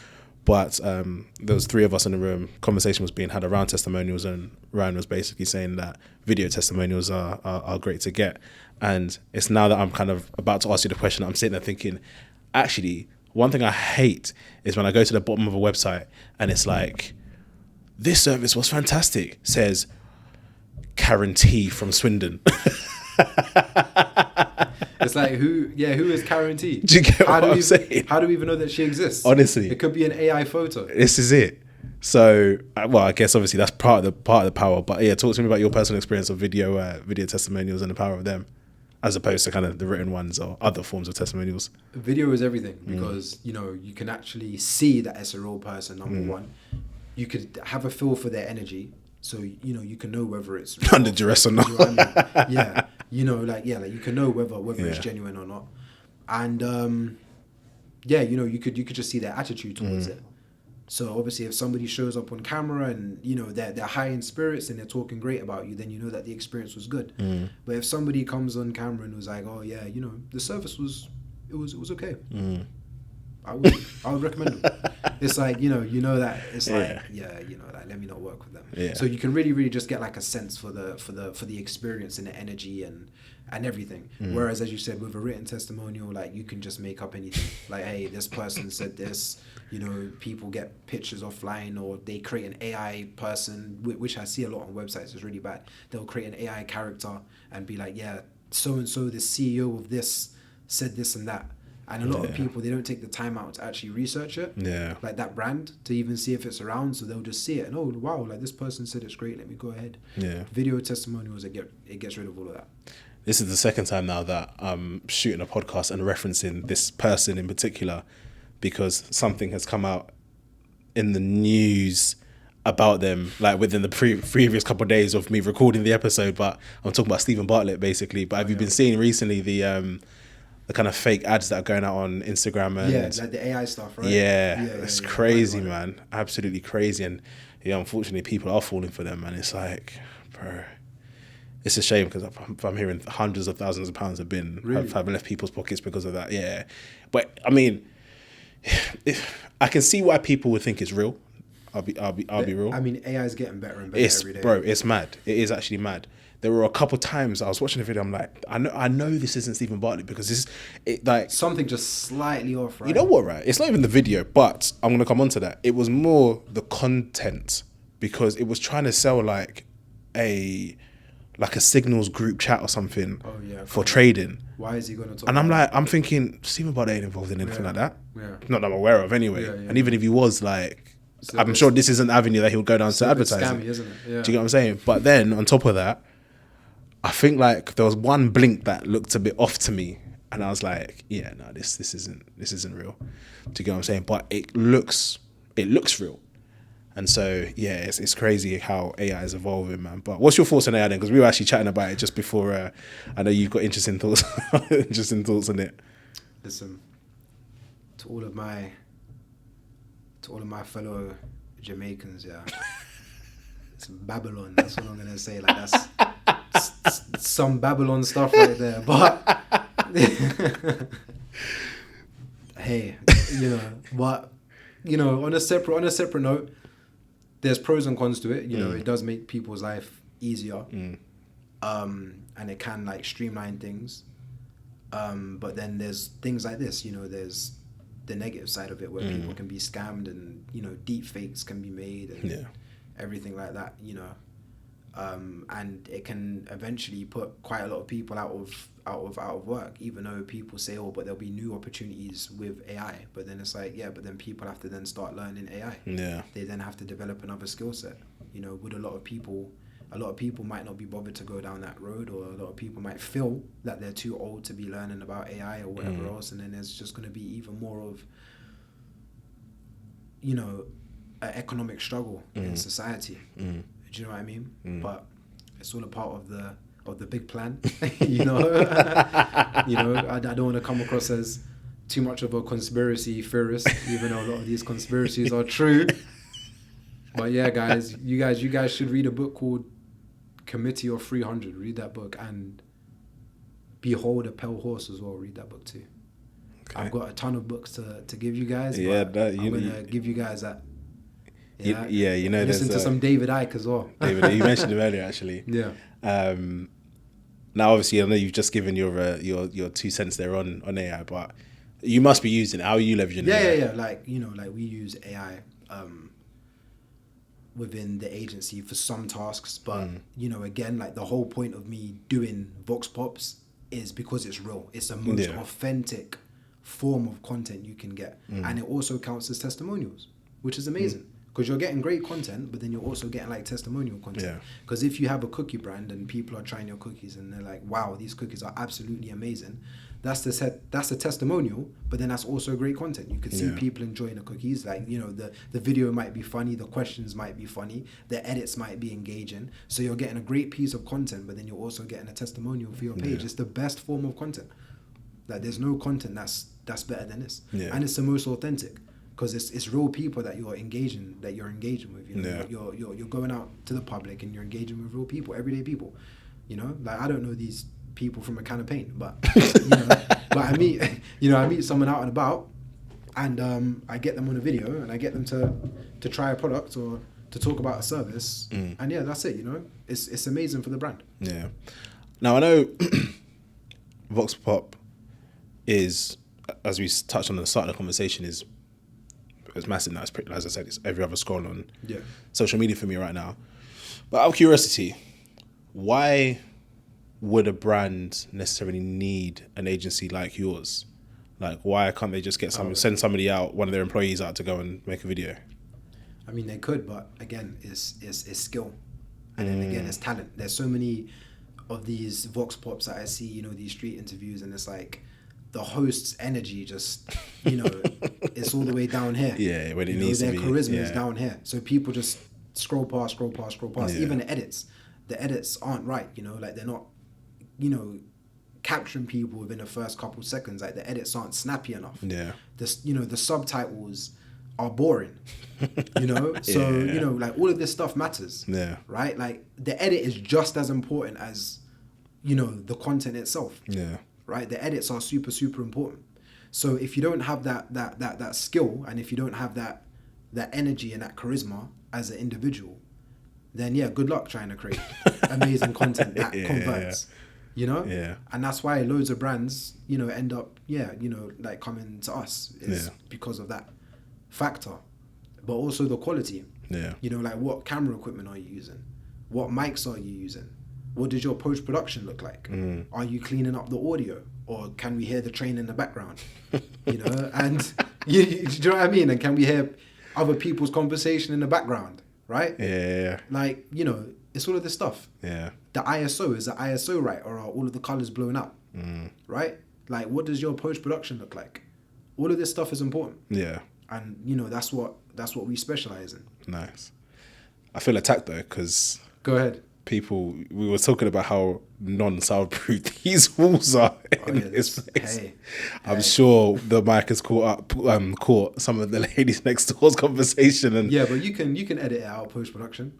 but there was three of us in the room. Conversation was being had around testimonials, and Ryan was basically saying that video testimonials are great to get. And it's now that I'm kind of about to ask you the question, I'm sitting there thinking, actually, one thing I hate is when I go to the bottom of a website and it's like, this service was fantastic, says Karen T from Swindon. It's like, who is Karen T? Do you get what I'm saying? How do we even know that she exists? Honestly. It could be an AI photo. This is it. So, well, I guess obviously that's part of the power. But yeah, talk to me about your personal experience of video testimonials and the power of them, as opposed to kind of the written ones or other forms of testimonials. Video is everything, because you can actually see that it's a real person. Number one, you could have a feel for their energy, so you can know whether it's under duress or not. You can know whether it's genuine or not, and you could just see their attitude towards it. So obviously, if somebody shows up on camera and they're high in spirits and they're talking great about you, then you know that the experience was good. But if somebody comes on camera and was like, oh yeah, the service was okay, I would recommend them. It's like that it's like like let me not work with them. Yeah. So you can really just get like a sense for the experience and the energy and everything. Whereas, as you said, with a written testimonial, like you can just make up anything. Like, hey, this person said this. You know, people get pictures offline, or they create an AI person, which I see a lot on websites. It's really bad. They'll create an AI character and be like, yeah, so and so, the CEO of this said this and that. And a lot of people, they don't take the time out to actually research it. Yeah. Like that brand, to even see if it's around. So they'll just see it and, oh, wow, like this person said it's great. Let me go ahead. Yeah. Video testimonials, it gets rid of all of that. This is the second time now that I'm shooting a podcast and referencing this person in particular, because something has come out in the news about them, like within the previous couple of days of me recording the episode. But I'm talking about Stephen Bartlett, basically. But have you been seeing recently the kind of fake ads that are going out on Instagram? And Like the AI stuff, right? It's crazy, man. Absolutely crazy. And unfortunately, people are falling for them, and it's like, bro, it's a shame, because I'm hearing hundreds of thousands of pounds have left people's pockets because of that. Yeah, but I mean, I can see why people would think it's real. I'll be real. I mean, AI is getting better and better every day. Bro, it's mad. It is actually mad. There were a couple times I was watching the video. I'm like, I know this isn't Stephen Bartlett, because like something just slightly off, right? You know what, right? It's not even the video, but I'm gonna come on to that. It was more the content, because it was trying to sell like a Signals group chat or something for trading. Why is he going to talk? And I'm thinking, Stephen Bartlett ain't involved in anything like that. Yeah. Not that I'm aware of, anyway. And even if he was, like, I'm sure this is an avenue that he would go down to advertising. Scammy, isn't it? Yeah. Do you get what I'm saying? But then on top of that, I think like there was one blink that looked a bit off to me, and I was like, yeah, no, this isn't real. Do you get what I'm saying? But it looks real. And so, yeah, it's crazy how AI is evolving, man. But what's your thoughts on AI then? Because we were actually chatting about it just before. I know you've got interesting thoughts on it. Listen, to all of my fellow Jamaicans, yeah, it's Babylon. That's what I'm gonna say. Like that's some Babylon stuff right there. But hey, on a separate note, there's pros and cons to it. You know, it does make people's life easier, and it can like streamline things. But then there's things like this. You know, there's the negative side of it where people can be scammed, and deep fakes can be made, and everything like that. And it can eventually put quite a lot of people out of work, even though people say, oh, but there'll be new opportunities with AI. But then it's like, yeah, but then people have to then start learning AI. Yeah. They then have to develop another skill set. Would a lot of people might not be bothered to go down that road, or a lot of people might feel that they're too old to be learning about AI or whatever else. And then there's just going to be even more of, an economic struggle in society. Do you know what I mean? But it's all a part of the big plan. I don't want to come across as too much of a conspiracy theorist, even though a lot of these conspiracies are true. But yeah, guys, you guys should read a book called Committee of 300. Read that book, and Behold a Pale Horse as well. Read that book too. Okay. I've got a ton of books to give you guys. Yeah, I'm gonna give you guys that. Yeah, listen to some David Icke as well. David, you mentioned him earlier, actually. Yeah. Now, obviously, I know you've just given your 2 cents there on AI, but you must be using it. How are you leveraging AI? Yeah. Like we use AI within the agency for some tasks, but again, like the whole point of me doing Vox Pops is because it's real. It's the most authentic form of content you can get, and it also counts as testimonials, which is amazing. Because you're getting great content, but then you're also getting like testimonial content. Because if you have a cookie brand and people are trying your cookies and they're like, wow, these cookies are absolutely amazing, that's a testimonial, but then that's also great content. You could see people enjoying the cookies. Like, the video might be funny, the questions might be funny, the edits might be engaging. So you're getting a great piece of content, but then you're also getting a testimonial for your page. It's the best form of content. Like, there's no content that's better than this. And it's the most authentic. Because it's real people that you're engaging with. You're going out to the public and you're engaging with real people, everyday people. Like, I don't know these people from a can of paint, but but I meet someone out and about, and I get them on a video, and I get them to try a product or to talk about a service, and that's it. It's amazing for the brand. Yeah. Now I know Vox Pop is, as we touched on at the start of the conversation, is it's massive now. It's pretty, as I said, it's every other scroll on Yeah. social media for me right now. But out of curiosity, why would a brand necessarily need an agency like yours? Like, why can't they just get send somebody out, one of their employees out to go and make a video? I mean, they could, but again, it's skill, and then again, it's talent. There's so many of these vox pops that I see, you know, these street interviews, and it's like the host's energy just, you know, it's all the way down here. Yeah, when it needs to be. Their charisma is down here, so people just scroll past. Yeah. Even the edits aren't right. You know, like they're not, you know, capturing people within the first couple seconds. Like the edits aren't snappy enough. Yeah. The subtitles are boring. You know, so you know, like all of this stuff matters. Yeah. Right. Like the edit is just as important as, you know, the content itself. Yeah. Right. The edits are super important. So if you don't have that skill, and if you don't have that energy and that charisma as an individual, then yeah, good luck trying to create amazing content that converts. You know? Yeah. And that's why loads of brands, you know, end up, you know, like coming to us is because of that factor. But also the quality. Yeah. You know, like what camera equipment are you using? What mics are you using? What does your post-production look like? Are you cleaning up the audio? Or can we hear the train in the background? You know, and do you know what I mean? And can we hear other people's conversation in the background? Right? Yeah. Like, you know, it's all of this stuff. Yeah. The ISO, is the ISO right? Or are all of the colors blown up? Right? Like, what does your post-production look like? All of this stuff is important. Yeah. And, you know, that's what we specialize in. Nice. I feel attacked though, because Go ahead. we were talking about how non-soundproof these walls are in this place. I'm sure the mic has caught some of the ladies next door's conversation. And yeah, but you can edit it out post-production.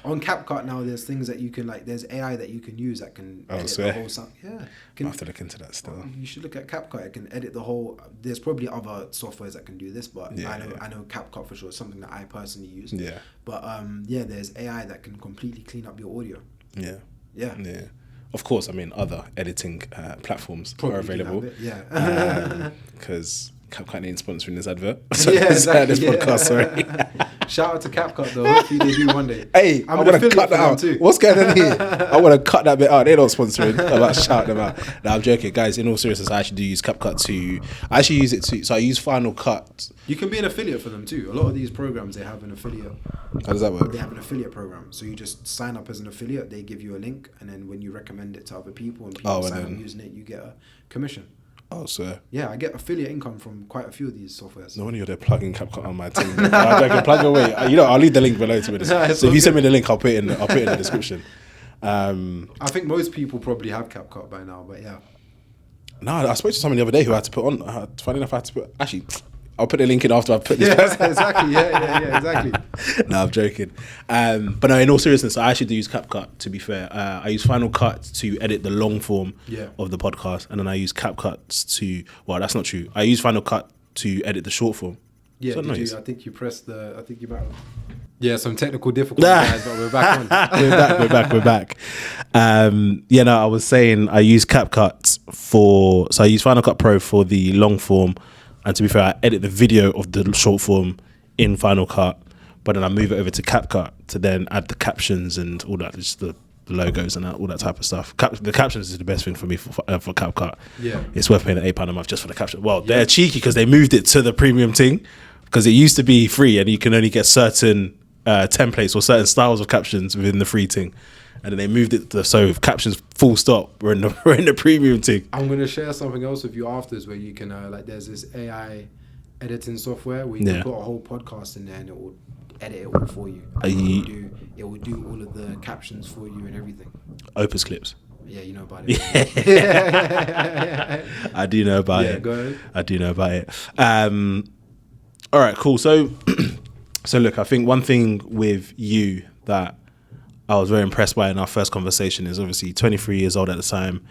On CapCut now, there's things that you can, like, there's AI that you can use that can edit the whole sound. Yeah. I have to look into that still. You should look at CapCut. It can edit the whole. There's probably other softwares that can do this, but I know CapCut for sure. It's something that I personally use. Yeah. But there's AI that can completely clean up your audio. Yeah. Yeah. Yeah. Of course, I mean, other editing platforms Probably are available. Yeah. Because CapCut ain't sponsoring this advert. Yeah, exactly. This podcast, sorry. Shout out to CapCut though. Hopefully they do one day. Hey, I want to cut that out. Too. What's going on here? I want to cut that bit out. They're not sponsoring. I'm about to shout them out. No, I'm joking, guys. In all seriousness, I actually do use CapCut I actually use it to. So I use Final Cut. You can be an affiliate for them too. A lot of these programs, they have an affiliate. How does that work? They have an affiliate program. So you just sign up as an affiliate. They give you a link, and then when you recommend it to other people and people sign up using it, you get a commission. Oh, so yeah, I get affiliate income from quite a few of these softwares. No wonder you're there plugging CapCut on my team. I can plug away. I'll leave the link below to me. So if you send me the link, I'll put it in the description. I think most people probably have CapCut by now, but yeah. No, I spoke to someone the other day who had to put on. Funny enough, I had to put. Actually, I'll put the link in after I put this. Yeah, exactly. Yeah, exactly. No, I'm joking. But no, in all seriousness, I actually do use CapCut, to be fair. I use Final Cut to edit the long form of the podcast, and then I use CapCut to, well, that's not true. I use Final Cut to edit the short form. Yeah, so nice. I think you pressed I think you might have. Yeah, some technical difficulties, guys, but we're back on. We're back. I was saying I use CapCut I use Final Cut Pro for the long form. And to be fair, I edit the video of the short form in Final Cut, but then I move it over to CapCut to then add the captions and all that, just the logos and all that type of stuff. The captions is the best thing for me for CapCut. Yeah, it's worth paying £8 a month just for the caption. Well, they're cheeky because they moved it to the premium thing, because it used to be free and you can only get certain templates or certain styles of captions within the free thing. And then they moved it so captions full stop. We're in the premium thing. I'm gonna share something else with you afterwards where you can there's this AI editing software where you can put a whole podcast in there and it will edit it all for you. It will do all of the captions for you and everything. Opus Clips. Yeah, you know about it. I do know about it. Go ahead. I do know about it. All right, cool. So look, I think one thing with you that I was very impressed by in our first conversation is obviously 23 years old at the time,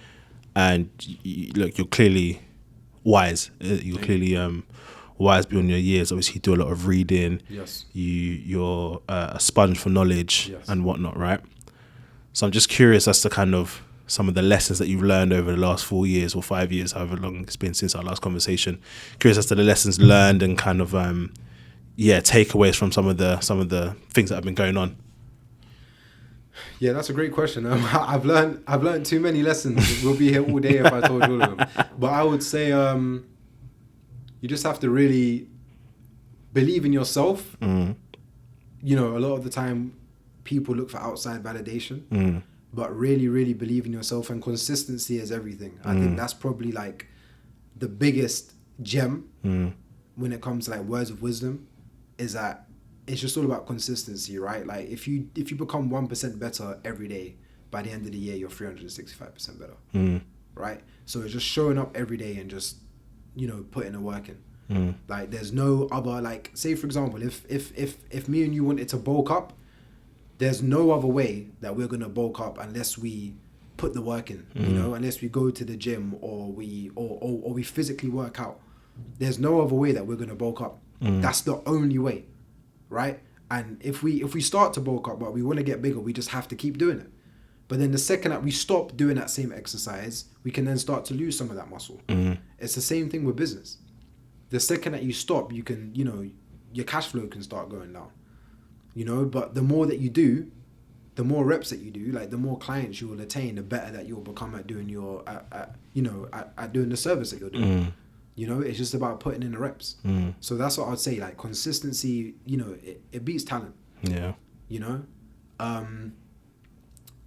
and look, you're clearly wise. You're clearly wise beyond your years. Obviously, you do a lot of reading. Yes. You're a sponge for knowledge and whatnot, right? So I'm just curious as to kind of some of the lessons that you've learned over the last 4 years or 5 years, however long it's been since our last conversation. Curious as to the lessons learned and kind of takeaways from some of the things that have been going on? Yeah, that's a great question. I've learned too many lessons. We'll be here all day if I told you all of them. But I would say you just have to really believe in yourself. You know, a lot of the time people look for outside validation, but really, really believe in yourself, and consistency is everything. I think that's probably like the biggest gem when it comes to like words of wisdom, is that it's just all about consistency, right? Like if you become 1% better every day, by the end of the year you're 365% better, right? So it's just showing up every day and just, you know, putting the work in. Like there's no other, like say for example, if me and you wanted to bulk up, there's no other way that we're gonna bulk up unless we put the work in, you know, unless we go to the gym or we physically work out. There's no other way that we're gonna bulk up. That's the only way, right? And if we start to bulk up but we want to get bigger, we just have to keep doing it. But then the second that we stop doing that same exercise, we can then start to lose some of that muscle. It's the same thing with business. The second that you stop, you can, you know, your cash flow can start going down, you know. But the more that you do, the more reps that you do, like the more clients you will attain, the better that you'll become at doing your at doing the service that you're doing. You know, it's just about putting in the reps. So that's what I'd say. Like consistency, you know, it beats talent. Yeah. You know, and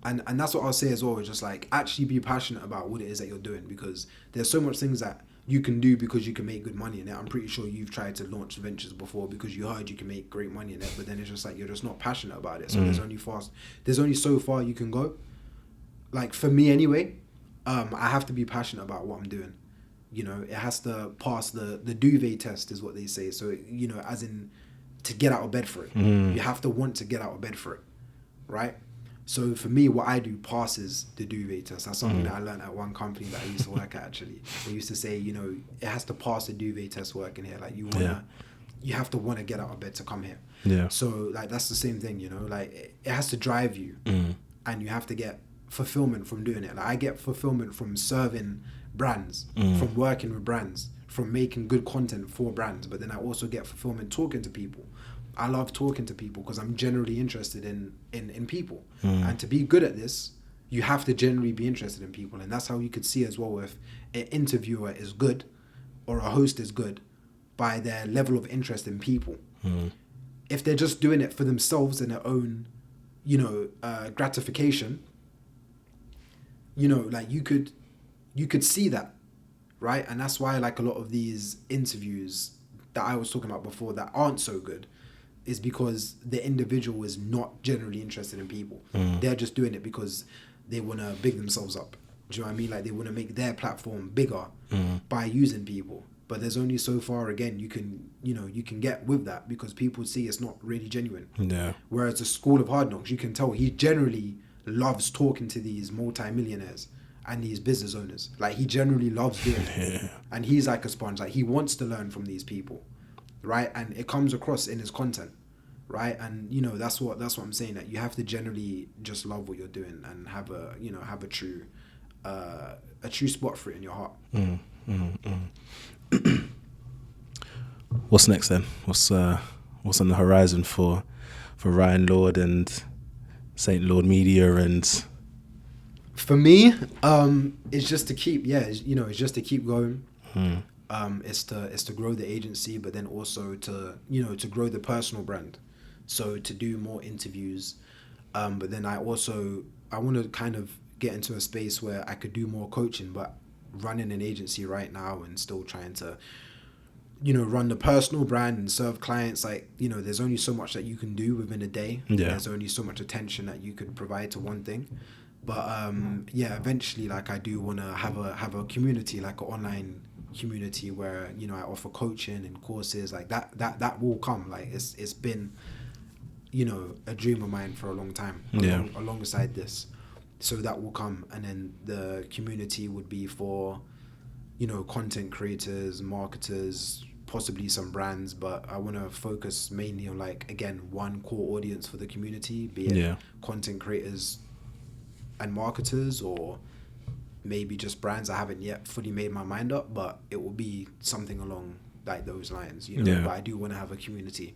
that's what I'll say as well. Is just like actually be passionate about what it is that you're doing, because there's so much things that you can do because you can make good money in it. I'm pretty sure you've tried to launch ventures before because you heard you can make great money in it, but then it's just like you're just not passionate about it. So there's only so far you can go. Like for me anyway, I have to be passionate about what I'm doing. You know, it has to pass the duvet test, is what they say. So, you know, as in to get out of bed for it. You have to want to get out of bed for it, right? So for me, what I do passes the duvet test. That's something that I learned at one company that I used to work at, actually. They used to say, you know, it has to pass the duvet test working here. Like you have to want to get out of bed to come here. Yeah. So like that's the same thing, you know, like it has to drive you, and you have to get fulfillment from doing it. Like I get fulfillment from serving brands, from working with brands, from making good content for brands, but then I also get fulfillment talking to people. I love talking to people because I'm generally interested in people. And to be good at this, you have to generally be interested in people. And that's how you could see as well if an interviewer is good or a host is good by their level of interest in people. If they're just doing it for themselves and their own, you know, gratification, you know, like you could see that, right? And that's why like a lot of these interviews that I was talking about before that aren't so good is because the individual is not generally interested in people. They're just doing it because they want to big themselves up. Do you know what I mean? Like they want to make their platform bigger by using people. But there's only so far, again, you can get with that because people see it's not really genuine. Yeah. Whereas the School of Hard Knocks, you can tell he generally loves talking to these multi-millionaires and these business owners. Like he generally loves doing it. And he's like a sponge. Like he wants to learn from these people, right? And it comes across in his content, right? And you know that's what I'm saying, that you have to generally just love what you're doing and have a true spot for it in your heart. What's next then? What's on the horizon for Ryan Lord and Saint Lord Media? And for me, it's just to keep going. It's to grow the agency, but then also to grow the personal brand. So to do more interviews, but then I want to kind of get into a space where I could do more coaching, but running an agency right now and still trying to, you know, run the personal brand and serve clients. Like, you know, there's only so much that you can do within a day. Yeah. There's only so much attention that you could provide to one thing. But eventually, like I do want to have a community, like an online community where, you know, I offer coaching and courses like that will come. Like it's been, you know, a dream of mine for a long time. Alongside this. So that will come, and then the community would be for, you know, content creators, marketers, possibly some brands, but I want to focus mainly on, like, again, one core audience for the community, be it content creators and marketers, or maybe just brands. I haven't yet fully made my mind up, but it will be something along like those lines, you know. Yeah. But I do want to have a community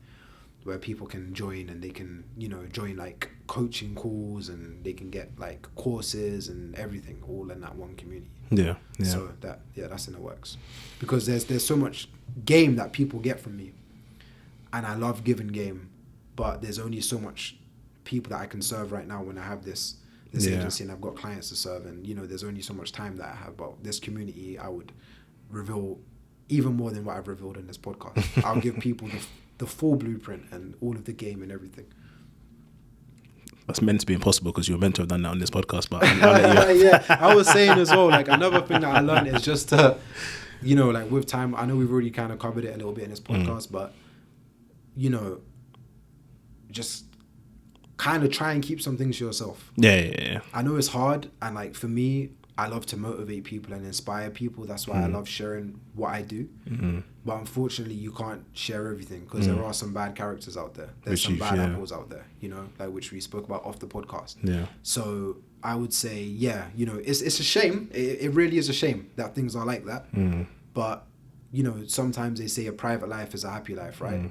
where people can join, and they can, you know, join like coaching calls, and they can get like courses and everything all in that one community. Yeah. So that's in the works, because there's so much game that people get from me, and I love giving game, but there's only so much people that I can serve right now when I have this agency, and I've got clients to serve, and you know, there's only so much time that I have. But this community, I would reveal even more than what I've revealed in this podcast. I'll give people the full blueprint and all of the game and everything. That's meant to be impossible because you were meant to have done that on this podcast, but I'll let you. Yeah, I was saying as well, like another thing that I learned is just to, you know, like with time, I know we've already kind of covered it a little bit in this podcast, but you know, just kind of try and keep some things to yourself. Yeah. I know it's hard, and like for me, I love to motivate people and inspire people. That's why I love sharing what I do. But unfortunately, you can't share everything, because there are some bad characters out there. There's some bad apples out there, you know, like which we spoke about off the podcast. Yeah. So I would say, yeah, you know, it's a shame. It really is a shame that things are like that. But, you know, sometimes they say a private life is a happy life, right?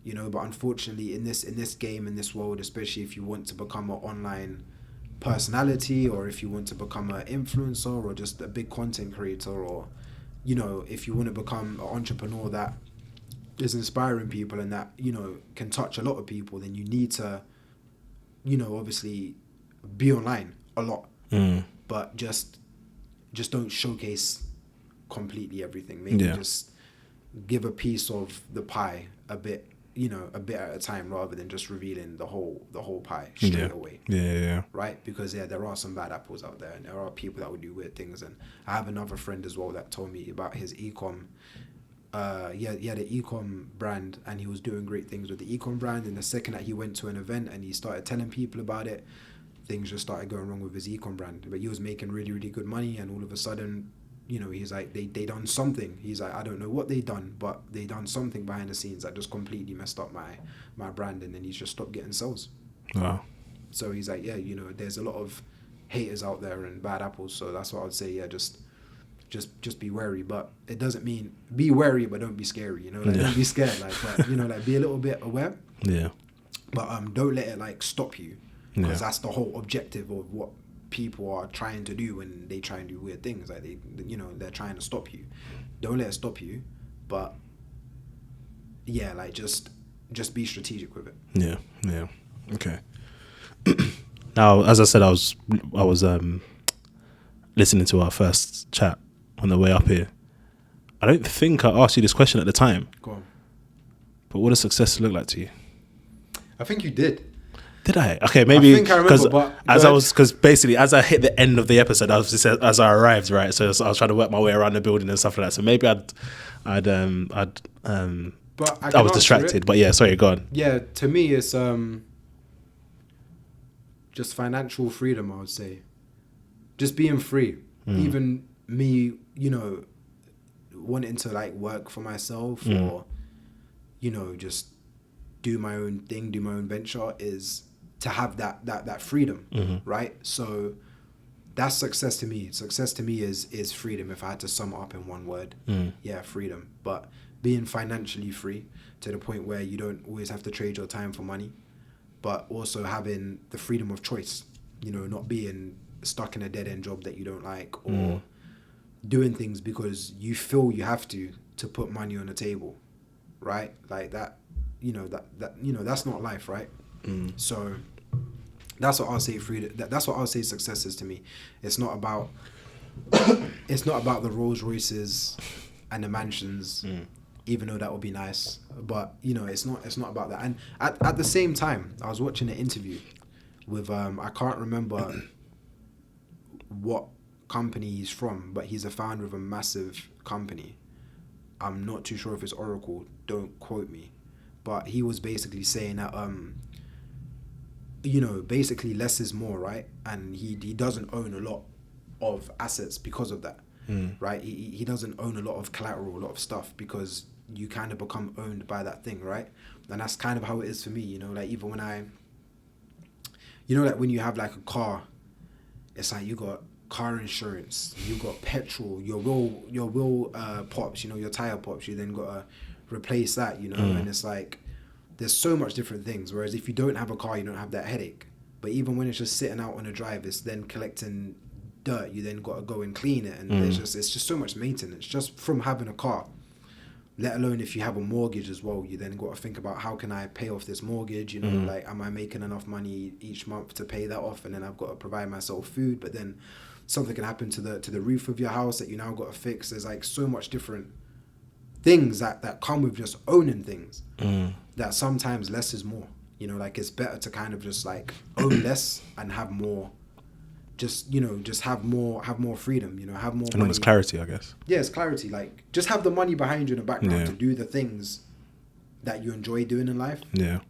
You know, but unfortunately in this game, in this world, especially if you want to become an online personality, or if you want to become an influencer, or just a big content creator, or, you know, if you want to become an entrepreneur that is inspiring people and that, you know, can touch a lot of people, then you need to, you know, obviously be online a lot, but just don't showcase completely everything. Maybe just give a piece of the pie a bit, you know, a bit at a time, rather than just revealing the whole pie straight away. Yeah. Right? Because there are some bad apples out there, and there are people that would do weird things. And I have another friend as well that told me about his ecom. He had an ecom brand, and he was doing great things with the ecom brand. And the second that he went to an event and he started telling people about it, things just started going wrong with his ecom brand. But he was making really, really good money, and all of a sudden, you know, he's like, they done something. He's like, I don't know what they done, but they done something behind the scenes that just completely messed up my brand, and then he's just stopped getting sales. Wow. So he's like, yeah, you know, there's a lot of haters out there and bad apples. So that's what I would say. Yeah, just be wary. But it doesn't mean be wary, but don't be scary. You know, like don't be scared. Like, but you know, like be a little bit aware. Yeah. But don't let it like stop you, because that's the whole objective of what people are trying to do when they try and do weird things. Like they're trying to stop you. Don't let it stop you, but yeah, like just be strategic with it. Yeah. Okay. Now, as I said, I was listening to our first chat on the way up here. I don't think I asked you this question at the time. Go on. But what does success look like to you? I think you did. Did I? Okay, maybe. I think I remember, but because basically as I hit the end of the episode, I was just as I arrived, right? So I was trying to work my way around the building and stuff like that. So maybe but I was distracted. But yeah, sorry, go on. Yeah, to me it's just financial freedom. I would say, just being free. Even me, you know, wanting to like work for myself or, you know, just do my own thing, do my own venture, is to have that freedom, right? So that's success to me. Success to me is freedom. If I had to sum it up in one word, yeah, freedom. But being financially free to the point where you don't always have to trade your time for money, but also having the freedom of choice, you know, not being stuck in a dead-end job that you don't like, or doing things because you feel you have to put money on the table, right? Like that, you know, that's not life, right? So that's what I'll say freedom. That's what I'll say success is to me. It's not about the Rolls Royces and the mansions, even though that would be nice. But you know, it's not about that. And at the same time, I was watching an interview with I can't remember what company he's from, but he's a founder of a massive company. I'm not too sure if it's Oracle. Don't quote me. But he was basically saying that you know, basically less is more, right? And he doesn't own a lot of assets because of that, right? He doesn't own a lot of collateral, a lot of stuff, because you kind of become owned by that thing, right? And that's kind of how it is for me, you know, like even when you know, like when you have like a car, it's like you got car insurance, you got petrol, your wheel pops, you know, your tire pops, you then got to replace that, you know, and it's like, there's so much different things. Whereas if you don't have a car, you don't have that headache. But even when it's just sitting out on a drive, it's then collecting dirt, you then got to go and clean it, and it's just so much maintenance just from having a car. Let alone if you have a mortgage as well, you then got to think about how can I pay off this mortgage, you know, like am I making enough money each month to pay that off, and then I've got to provide myself food, but then something can happen to the roof of your house that you now got to fix. There's like so much different things that come with just owning things, that sometimes less is more, you know, like it's better to kind of just like own less and have more, just, you know, just have more freedom, you know, have more and almost clarity, I guess. Yeah, it's clarity. Like, just have the money behind you in the background to do the things that you enjoy doing in life. Yeah.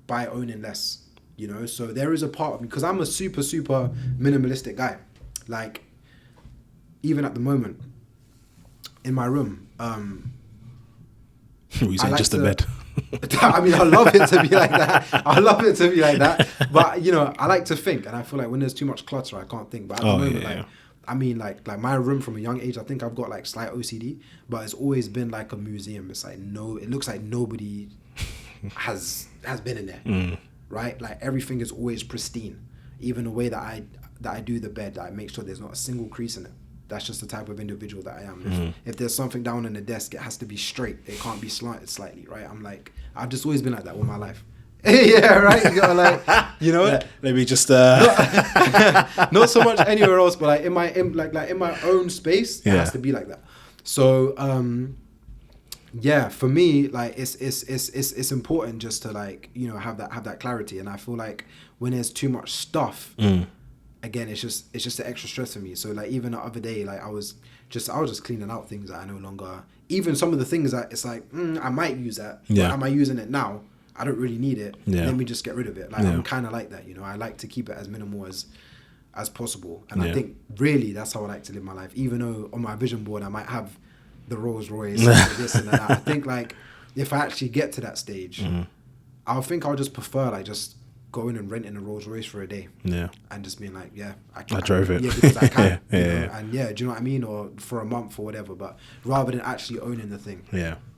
By owning less, you know. So there is a part of me, because I'm a super minimalistic guy. Like, even at the moment, in my room, you say just a bed. I mean, I love it to be like that. But, you know, I like to think, and I feel like when there's too much clutter, I can't think. But at the moment, I mean, like my room from a young age, I think I've got like slight OCD, but it's always been like a museum. It's like it looks like nobody has been in there, right? Like everything is always pristine. Even the way that I do the bed, I make sure there's not a single crease in it. That's just the type of individual that I am. If there's something down on the desk, it has to be straight. It can't be slanted slightly, right? I'm like, I've just always been like that all my life. Yeah, right? You gotta like, you know? Maybe just... Not so much anywhere else, but like in my own space, it has to be like that. So, yeah, for me, like it's important just to like, you know, have that clarity. And I feel like when there's too much stuff, again, it's just an extra stress for me. So like even the other day, like I was just cleaning out things that I no longer, even some of the things that it's like, I might use that, but am I using it now? I don't really need it. Let me just get rid of it. Like I'm kind of like that, you know. I like to keep it as minimal as possible, and I think really that's how I like to live my life. Even though on my vision board I might have the Rolls Royce, and this and that. I think like if I actually get to that stage, I'll just prefer like just going and renting a Rolls Royce for a day, and just being like, I drove it, because I can, you know? And do you know what I mean, or for a month or whatever. But rather than actually owning the thing,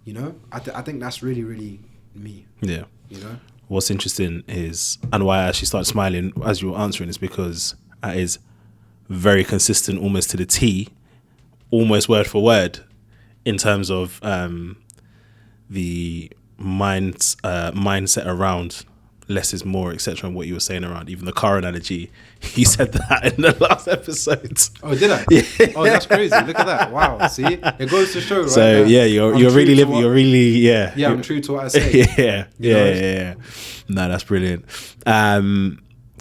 you know, I think that's really, really me. Yeah, you know. What's interesting is, and why I actually started smiling as you were answering, is because that is very consistent, almost to the T, almost word for word, in terms of the mindset around less is more, etc., and what you were saying around even the car analogy. You said that in the last episode. Oh, did I? Yeah. Oh, that's crazy. Look at that. Wow. See, it goes to show, right? So you're really living. You're really I'm true to what I say. Yeah. No, that's brilliant.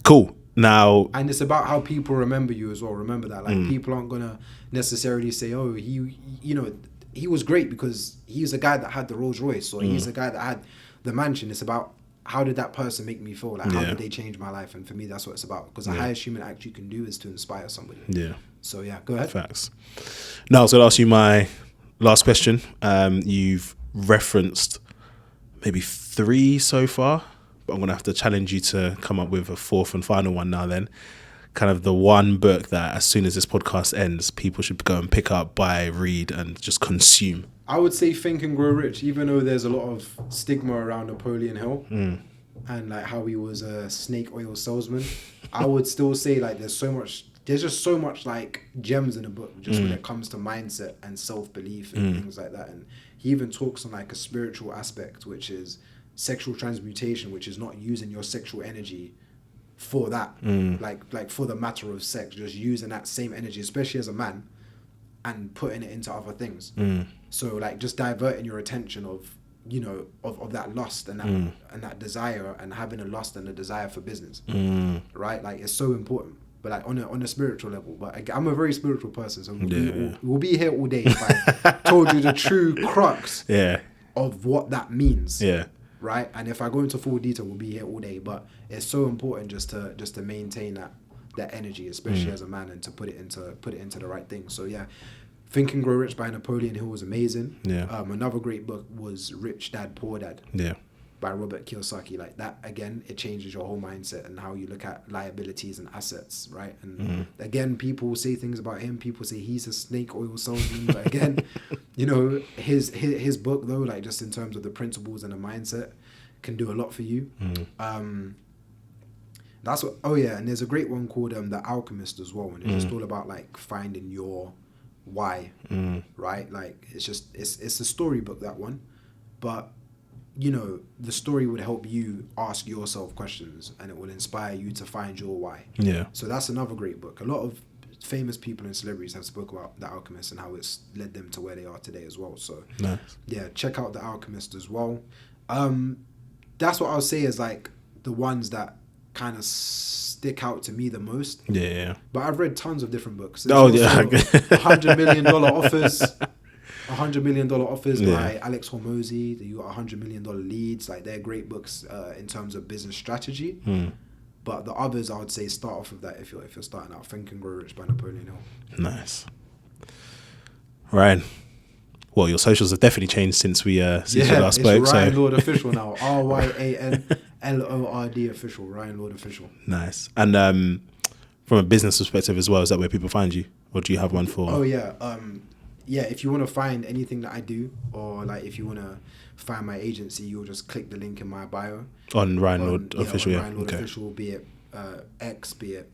Cool. Now, and it's about how people remember you as well. Remember that, like people aren't gonna necessarily say, "Oh, he was great because he's a guy that had the Rolls Royce, or he's a guy that had the mansion." It's about, how did that person make me feel? Like, how did they change my life? And for me, that's what it's about. Because the highest human act you can do is to inspire somebody. Yeah. So, go ahead. Facts. Now, I was going to ask you my last question. You've referenced maybe 3 so far, but I'm going to have to challenge you to come up with a 4th and final one now then. Kind of the one book that as soon as this podcast ends, people should go and pick up, buy, read, and just consume. I would say Think and Grow Rich, even though there's a lot of stigma around Napoleon Hill and like how he was a snake oil salesman. I would still say like there's just so much like gems in the book, just when it comes to mindset and self-belief and things like that. And he even talks on like a spiritual aspect, which is sexual transmutation, which is not using your sexual energy for that, like for the matter of sex, just using that same energy, especially as a man, and putting it into other things. So like just diverting your attention of, you know, of that lust and that desire, and having a lust and a desire for business, right? Like it's so important. But like on a spiritual level. But I'm a very spiritual person, so we'll be here all day if I told you the true crux of what that means. Right? And if I go into full detail, we'll be here all day. But it's so important just to maintain that energy, especially as a man, and to put it into the right thing. So Think and Grow Rich by Napoleon Hill was amazing. Another great book was Rich Dad Poor Dad. by Robert Kiyosaki. Like that, again, it changes your whole mindset and how you look at liabilities and assets, right? And again, people say things about him. People say he's a snake oil salesman. But again, you know, his book, though, like just in terms of the principles and the mindset, can do a lot for you. That's what. Oh yeah, and there's a great one called The Alchemist as well, and it's just all about like finding your why, right? Like it's a storybook, that one, but you know, the story would help you ask yourself questions, and it will inspire you to find your why. Yeah. So that's another great book. A lot of famous people and celebrities have spoken about The Alchemist and how it's led them to where they are today as well. So Nice. yeah, check out The Alchemist as well. That's what I'll say is like the ones that kind of stick out to me the most. Yeah. But I've read tons of different books. $100 million offers. $100 million offers by Alex Hormozy. You got $100 million leads. Like they're great books in terms of business strategy. But the others, I would say, start off with that if you're starting out. Think and Grow Rich by Napoleon Hill. Nice. Ryan. Well, your socials have definitely changed since we last spoke. It's Ryan Lord Official now. RyanLord Official. Ryan Lord Official. Nice. And from a business perspective as well, is that where people find you, or do you have one for? Oh yeah. Yeah. If you want to find anything that I do, or like if you want to find my agency, you'll just click the link in my bio. On Ryan Lord Official. On Ryan Lord Official, be it X, be it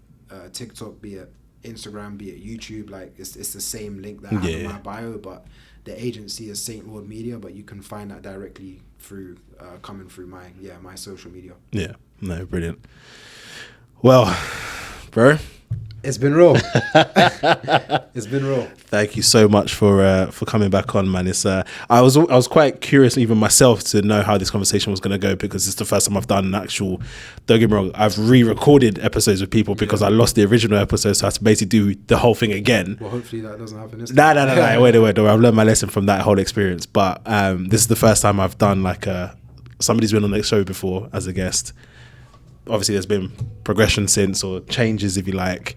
TikTok, be it Instagram, be it YouTube. Like it's the same link that I have in my bio, but the agency is Saint Lord Media, but you can find that directly through coming through my social media. Yeah, no, brilliant. Well, bro, it's been real. It's been real. Thank you so much for coming back on, man. It's I was quite curious even myself to know how this conversation was going to go, because it's the first time I've done an actual. Don't get me wrong, I've re-recorded episodes with people because I lost the original episode, so I had to basically do the whole thing again. Well, hopefully that doesn't happen this time. No. Wait. I've learned my lesson from that whole experience, but this is the first time I've done like somebody's been on the show before as a guest. Obviously, there's been progression since, or changes, if you like.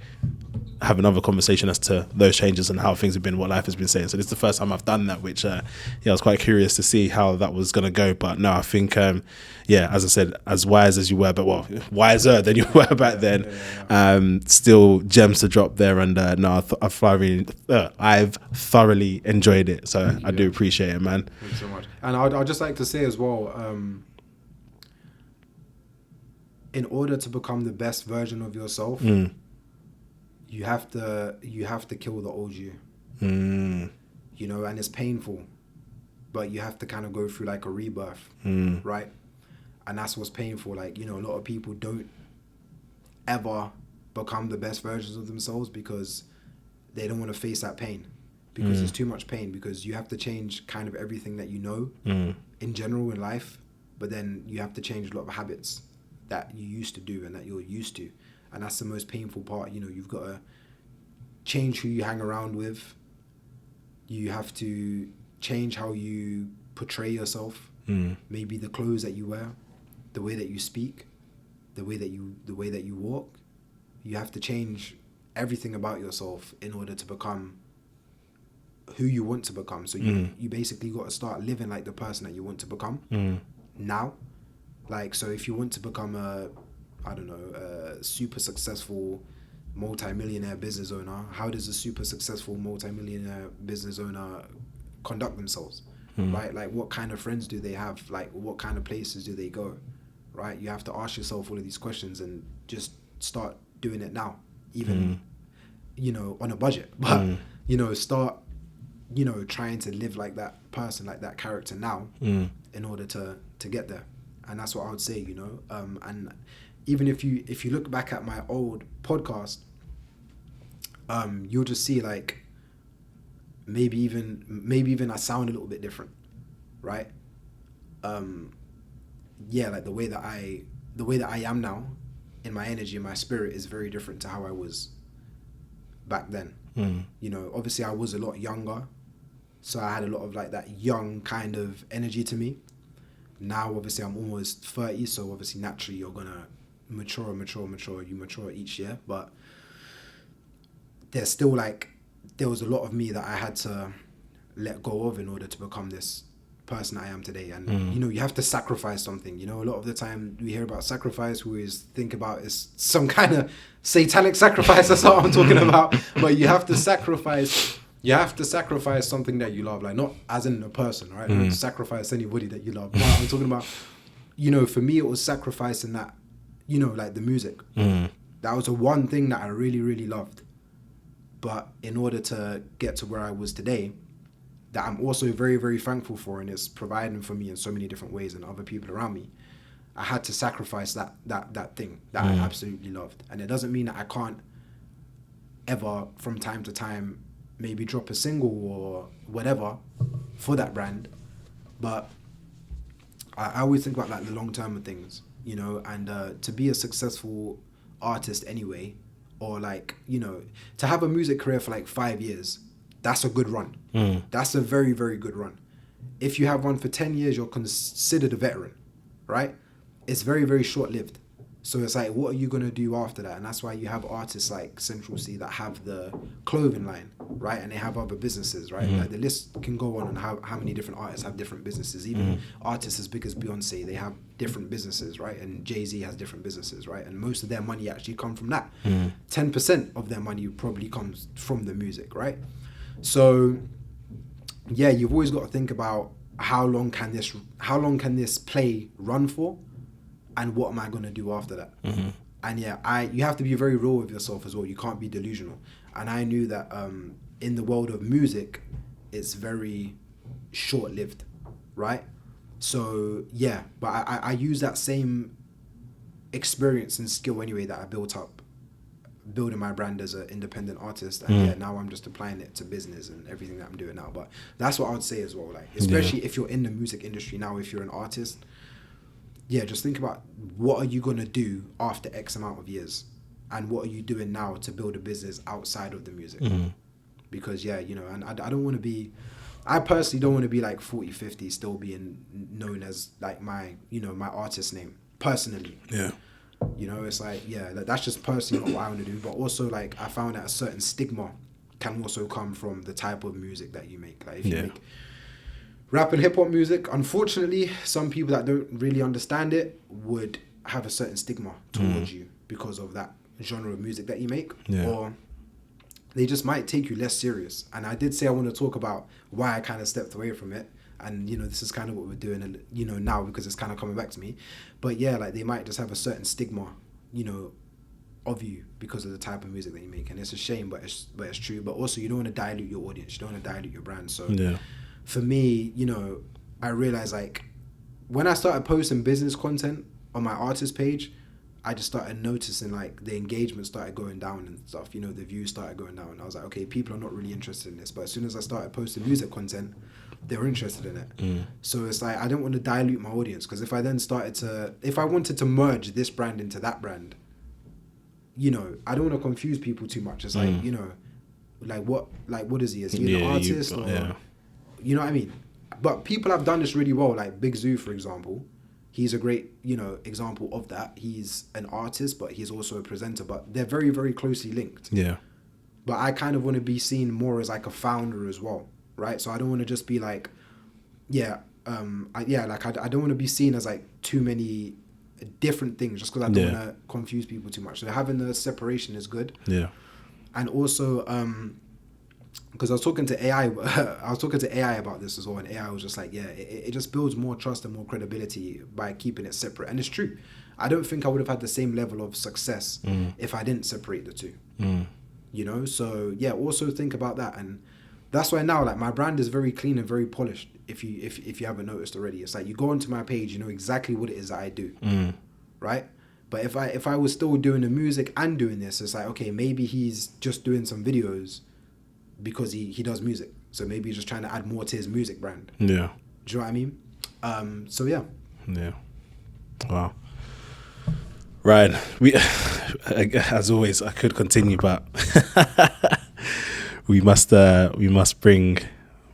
Have another conversation as to those changes and how things have been, what life has been saying. So this is the first time I've done that, which I was quite curious to see how that was going to go. But no, I think as I said, as wise as you were, but well, wiser than you were back then. Still gems to drop there, and I've thoroughly enjoyed it. So I do appreciate it, man. Thanks so much. And I'd just like to say as well, in order to become the best version of yourself, you have to kill the old you. You know, and it's painful, but you have to kind of go through like a rebirth, right? And that's what's painful. Like, you know, a lot of people don't ever become the best versions of themselves because they don't want to face that pain, because it's too much pain, because you have to change kind of everything that you know in general in life, but then you have to change a lot of habits that you used to do and that you're used to. And that's the most painful part. You know, you've got to change who you hang around with. You have to change how you portray yourself. Maybe the clothes that you wear, the way that you speak, the way that you walk. You have to change everything about yourself in order to become who you want to become. So you basically got to start living like the person that you want to become now. Like, so if you want to become a super successful multi-millionaire business owner, how does a super successful multi-millionaire business owner conduct themselves, right? Like, what kind of friends do they have? Like, what kind of places do they go, right? You have to ask yourself all of these questions and just start doing it now, even, you know, on a budget. But, you know, start, you know, trying to live like that person, like that character now in order to get there. And that's what I would say, you know. And even if you look back at my old podcast, you'll just see like maybe even I sound a little bit different, right? Like the way that I am now in my energy and my spirit is very different to how I was back then. You know, obviously I was a lot younger, so I had a lot of like that young kind of energy to me. Now, obviously, I'm almost 30, so obviously, naturally, you're going to mature. You mature each year, but there's still, like, there was a lot of me that I had to let go of in order to become this person I am today. And you know, you have to sacrifice something. You know, a lot of the time we hear about sacrifice, we always think about is some kind of satanic sacrifice. That's what I'm talking about. But you have to sacrifice. You have to sacrifice something that you love, like not as in a person, right? Don't sacrifice anybody that you love. But I'm talking about, you know, for me it was sacrificing that, you know, like the music. That was the one thing that I really, really loved. But in order to get to where I was today, that I'm also very, very thankful for, and it's providing for me in so many different ways and other people around me, I had to sacrifice that thing that I absolutely loved. And it doesn't mean that I can't ever, from time to time, maybe drop a single or whatever for that brand. But I always think about like the long term of things, you know, and to be a successful artist anyway, or like, you know, to have a music career for like 5 years, that's a good run. That's a very, very good run. If you have one for 10 years, you're considered a veteran, right? It's very, very short-lived. So it's like, what are you going to do after that? And that's why you have artists like Central C that have the clothing line, right? And they have other businesses, right? Like the list can go on how many different artists have different businesses. Even artists as big as Beyonce, they have different businesses, right? And Jay-Z has different businesses, right? And most of their money actually come from that. 10% of their money probably comes from the music, right? So yeah, you've always got to think about how long can this play run for? And what am I going to do after that? And yeah, you have to be very real with yourself as well. You can't be delusional. And I knew that in the world of music, it's very short-lived, right? So yeah, but I use that same experience and skill anyway that I built up, building my brand as an independent artist. And yeah, now I'm just applying it to business and everything that I'm doing now. But that's what I would say as well. Like, especially if you're in the music industry now, if you're an artist, yeah, just think about what are you going to do after X amount of years, and what are you doing now to build a business outside of the music? Because yeah, you know, and I don't want to be, I personally don't want to be like 40, 50 still being known as like my, you know, my artist name personally. Yeah. You know, it's like, yeah, that's just personally what I want to do. But also like I found that a certain stigma can also come from the type of music that you make. Like if you make rap and hip hop music, unfortunately, some people that don't really understand it would have a certain stigma towards you because of that genre of music that you make, or they just might take you less serious. And I did say I want to talk about why I kind of stepped away from it, and you know, this is kind of what we're doing, you know, now, because it's kind of coming back to me. But yeah, like they might just have a certain stigma, you know, of you because of the type of music that you make, and it's a shame, but it's true. But also, you don't want to dilute your audience, you don't want to dilute your brand. So for me, you know, I realized like when I started posting business content on my artist page, I just started noticing like the engagement started going down and stuff, you know, the views started going down. And I was like, okay, people are not really interested in this. But as soon as I started posting music content, they were interested in it. So it's like, I don't want to dilute my audience, because if I then if I wanted to merge this brand into that brand, you know, I don't want to confuse people too much. It's like, you know, like what is he? Is he an artist you know what I mean? But people have done this really well, like Big Zoo, for example. He's a great, you know, example of that. He's an artist, but he's also a presenter, but they're very, very closely linked. Yeah. But I kind of want to be seen more as like a founder as well, right? So I don't want to just be like, I don't want to be seen as like too many different things just because I don't want to confuse people too much. So having the separation is good. Yeah. And also, because I was talking to AI about this as well, and AI was just like, yeah, it just builds more trust and more credibility by keeping it separate. And it's true. I don't think I would have had the same level of success if I didn't separate the two. You know, so yeah, also think about that. And that's why now, like, my brand is very clean and very polished. If you haven't noticed already, it's like you go onto my page, you know exactly what it is that I do, right? But if I was still doing the music and doing this, it's like, okay, maybe he's just doing some videos because he does music. So maybe he's just trying to add more to his music brand. Yeah. Do you know what I mean? So yeah. Yeah. Wow. Ryan, we, as always, I could continue, but we must bring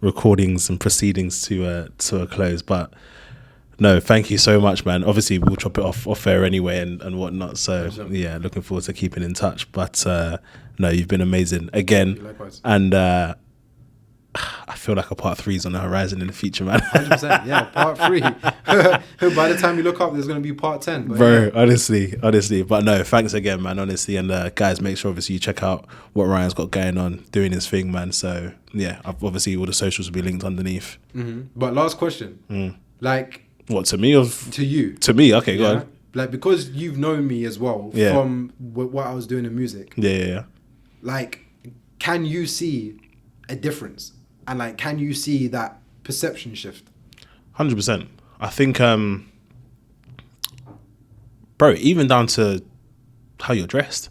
recordings and proceedings to a close. But no, thank you so much, man. Obviously, we'll chop it off air anyway and whatnot. So yeah, looking forward to keeping in touch. But no, you've been amazing again. Likewise. And I feel like a part 3 is on the horizon in the future, man. 100%. Yeah, part 3. By the time you look up, there's going to be part 10. But Bro, honestly. But no, thanks again, man, honestly. And guys, make sure obviously you check out what Ryan's got going on, doing his thing, man. So yeah, obviously all the socials will be linked underneath. But last question. Like, what, to me or to you? To me, okay, go on. Like, because you've known me as well from what I was doing in music. Yeah. Like, can you see a difference? And like, can you see that perception shift? 100%. I think, bro, even down to how you're dressed.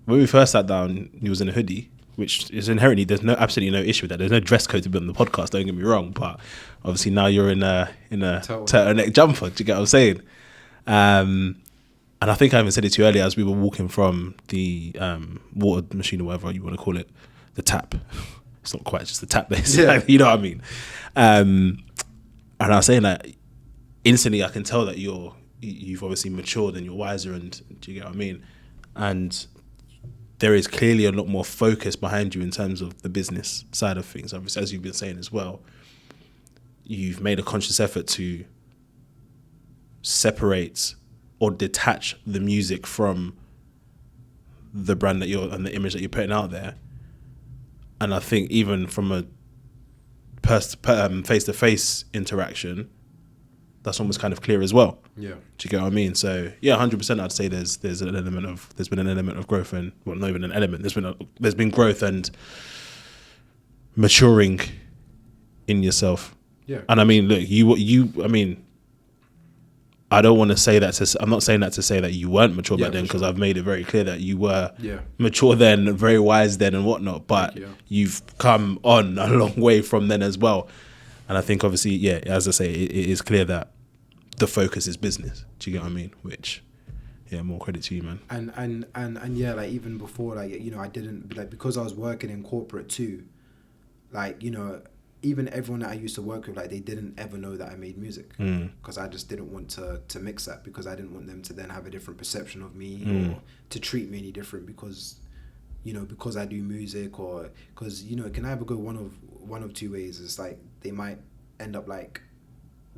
When we first sat down, you was in a hoodie, which is inherently, there's absolutely no issue with that. There's no dress code to be on the podcast, don't get me wrong. But obviously now you're in a turtleneck jumper. Do you get what I'm saying? And I think I even said it to you earlier as we were walking from the water machine or whatever you want to call it, the tap. It's not quite just the tap there. You know what I mean? And I was saying that instantly I can tell that you've obviously matured and you're wiser, and do you get what I mean? And there is clearly a lot more focus behind you in terms of the business side of things. Obviously, as you've been saying as well, you've made a conscious effort to separate or detach the music from the brand that you're and the image that you're putting out there. And I think even from a face-to-face interaction, that's almost kind of clear as well. Yeah. Do you get what I mean? So yeah, 100%. I'd say there's been an element of growth, and well, not even an element. There's been growth and maturing in yourself. Yeah. And I mean, look, I mean, I don't want to say that I'm not saying that to say that you weren't mature back then, because I've made it very clear that you were mature then, very wise then and whatnot, but you've come on a long way from then as well. And I think obviously, as I say, it is clear that the focus is business. Do you get what I mean? Which, more credit to you, man. And yeah, like even before, like, you know, I didn't, like, because I was working in corporate too, like, you know, even everyone that I used to work with, like, they didn't ever know that I made music, because I just didn't want to mix that, because I didn't want them to then have a different perception of me or to treat me any different because I do music, or because, you know, it can either go one of two ways. It's like they might end up like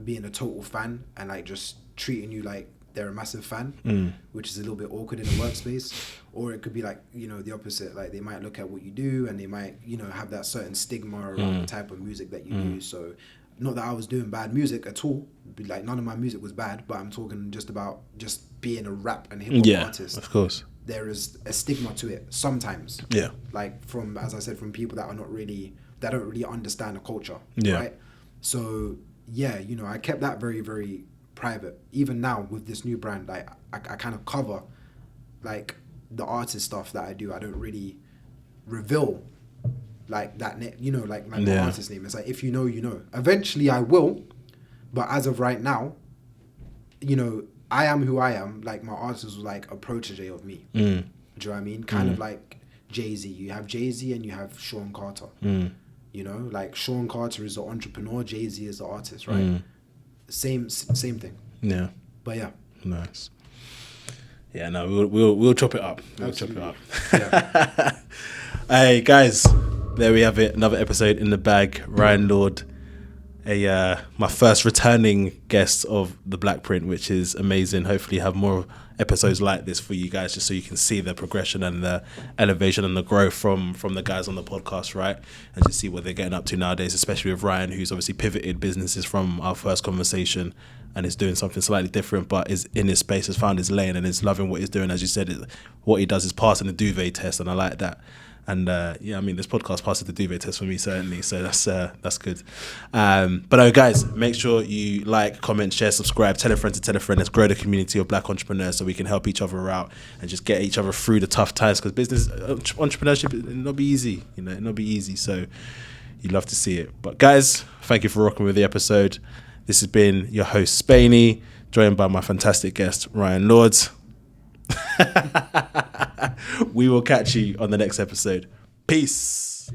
being a total fan and like just treating you like they're a massive fan, which is a little bit awkward in a workspace. Or it could be like, you know, the opposite. Like they might look at what you do and they might, you know, have that certain stigma around the type of music that you do. So not that I was doing bad music at all. Like none of my music was bad, but I'm talking just about just being a rap and hip hop artist. Of course. There is a stigma to it sometimes. Yeah. Like from, as I said, from people that don't really understand the culture. Yeah. Right. So yeah, you know, I kept that very, very private. Even now with this new brand, like I kind of cover like the artist stuff that I do. I don't really reveal like that, you know, like my artist name. It's like, if you know, you know. Eventually I will, but as of right now, you know, I am who I am. Like my artist was like a protege of me. Do you know what I mean? Kind of like Jay-Z. You have Jay-Z and you have Sean Carter. You know, like Sean Carter is the entrepreneur, Jay-Z is the artist, right? Same thing. Yeah. But yeah. Nice. Yeah, no, we'll chop it up. We'll chop it up. Yeah. Hey guys, there we have it. Another episode in the bag. Ryan Lord, my first returning guest of the Blackprint, which is amazing. Hopefully have more episodes like this for you guys, just so you can see the progression and the elevation and the growth from the guys on the podcast, right? And just see what they're getting up to nowadays, especially with Ryan, who's obviously pivoted businesses from our first conversation and is doing something slightly different, but is in his space, has found his lane and is loving what he's doing. As you said, what he does is passing the duvet test, and I like that. And I mean, this podcast passes the duvet test for me, certainly. So that's good. But guys, make sure you like, comment, share, subscribe, tell a friend to tell a friend. Let's grow the community of Black entrepreneurs so we can help each other out and just get each other through the tough times. Because business entrepreneurship, it'll not be easy. You know, it'll not be easy. So you'd love to see it. But guys, thank you for rocking with the episode. This has been your host, Spainy, joined by my fantastic guest, Ryan Lords. We will catch you on the next episode. Peace.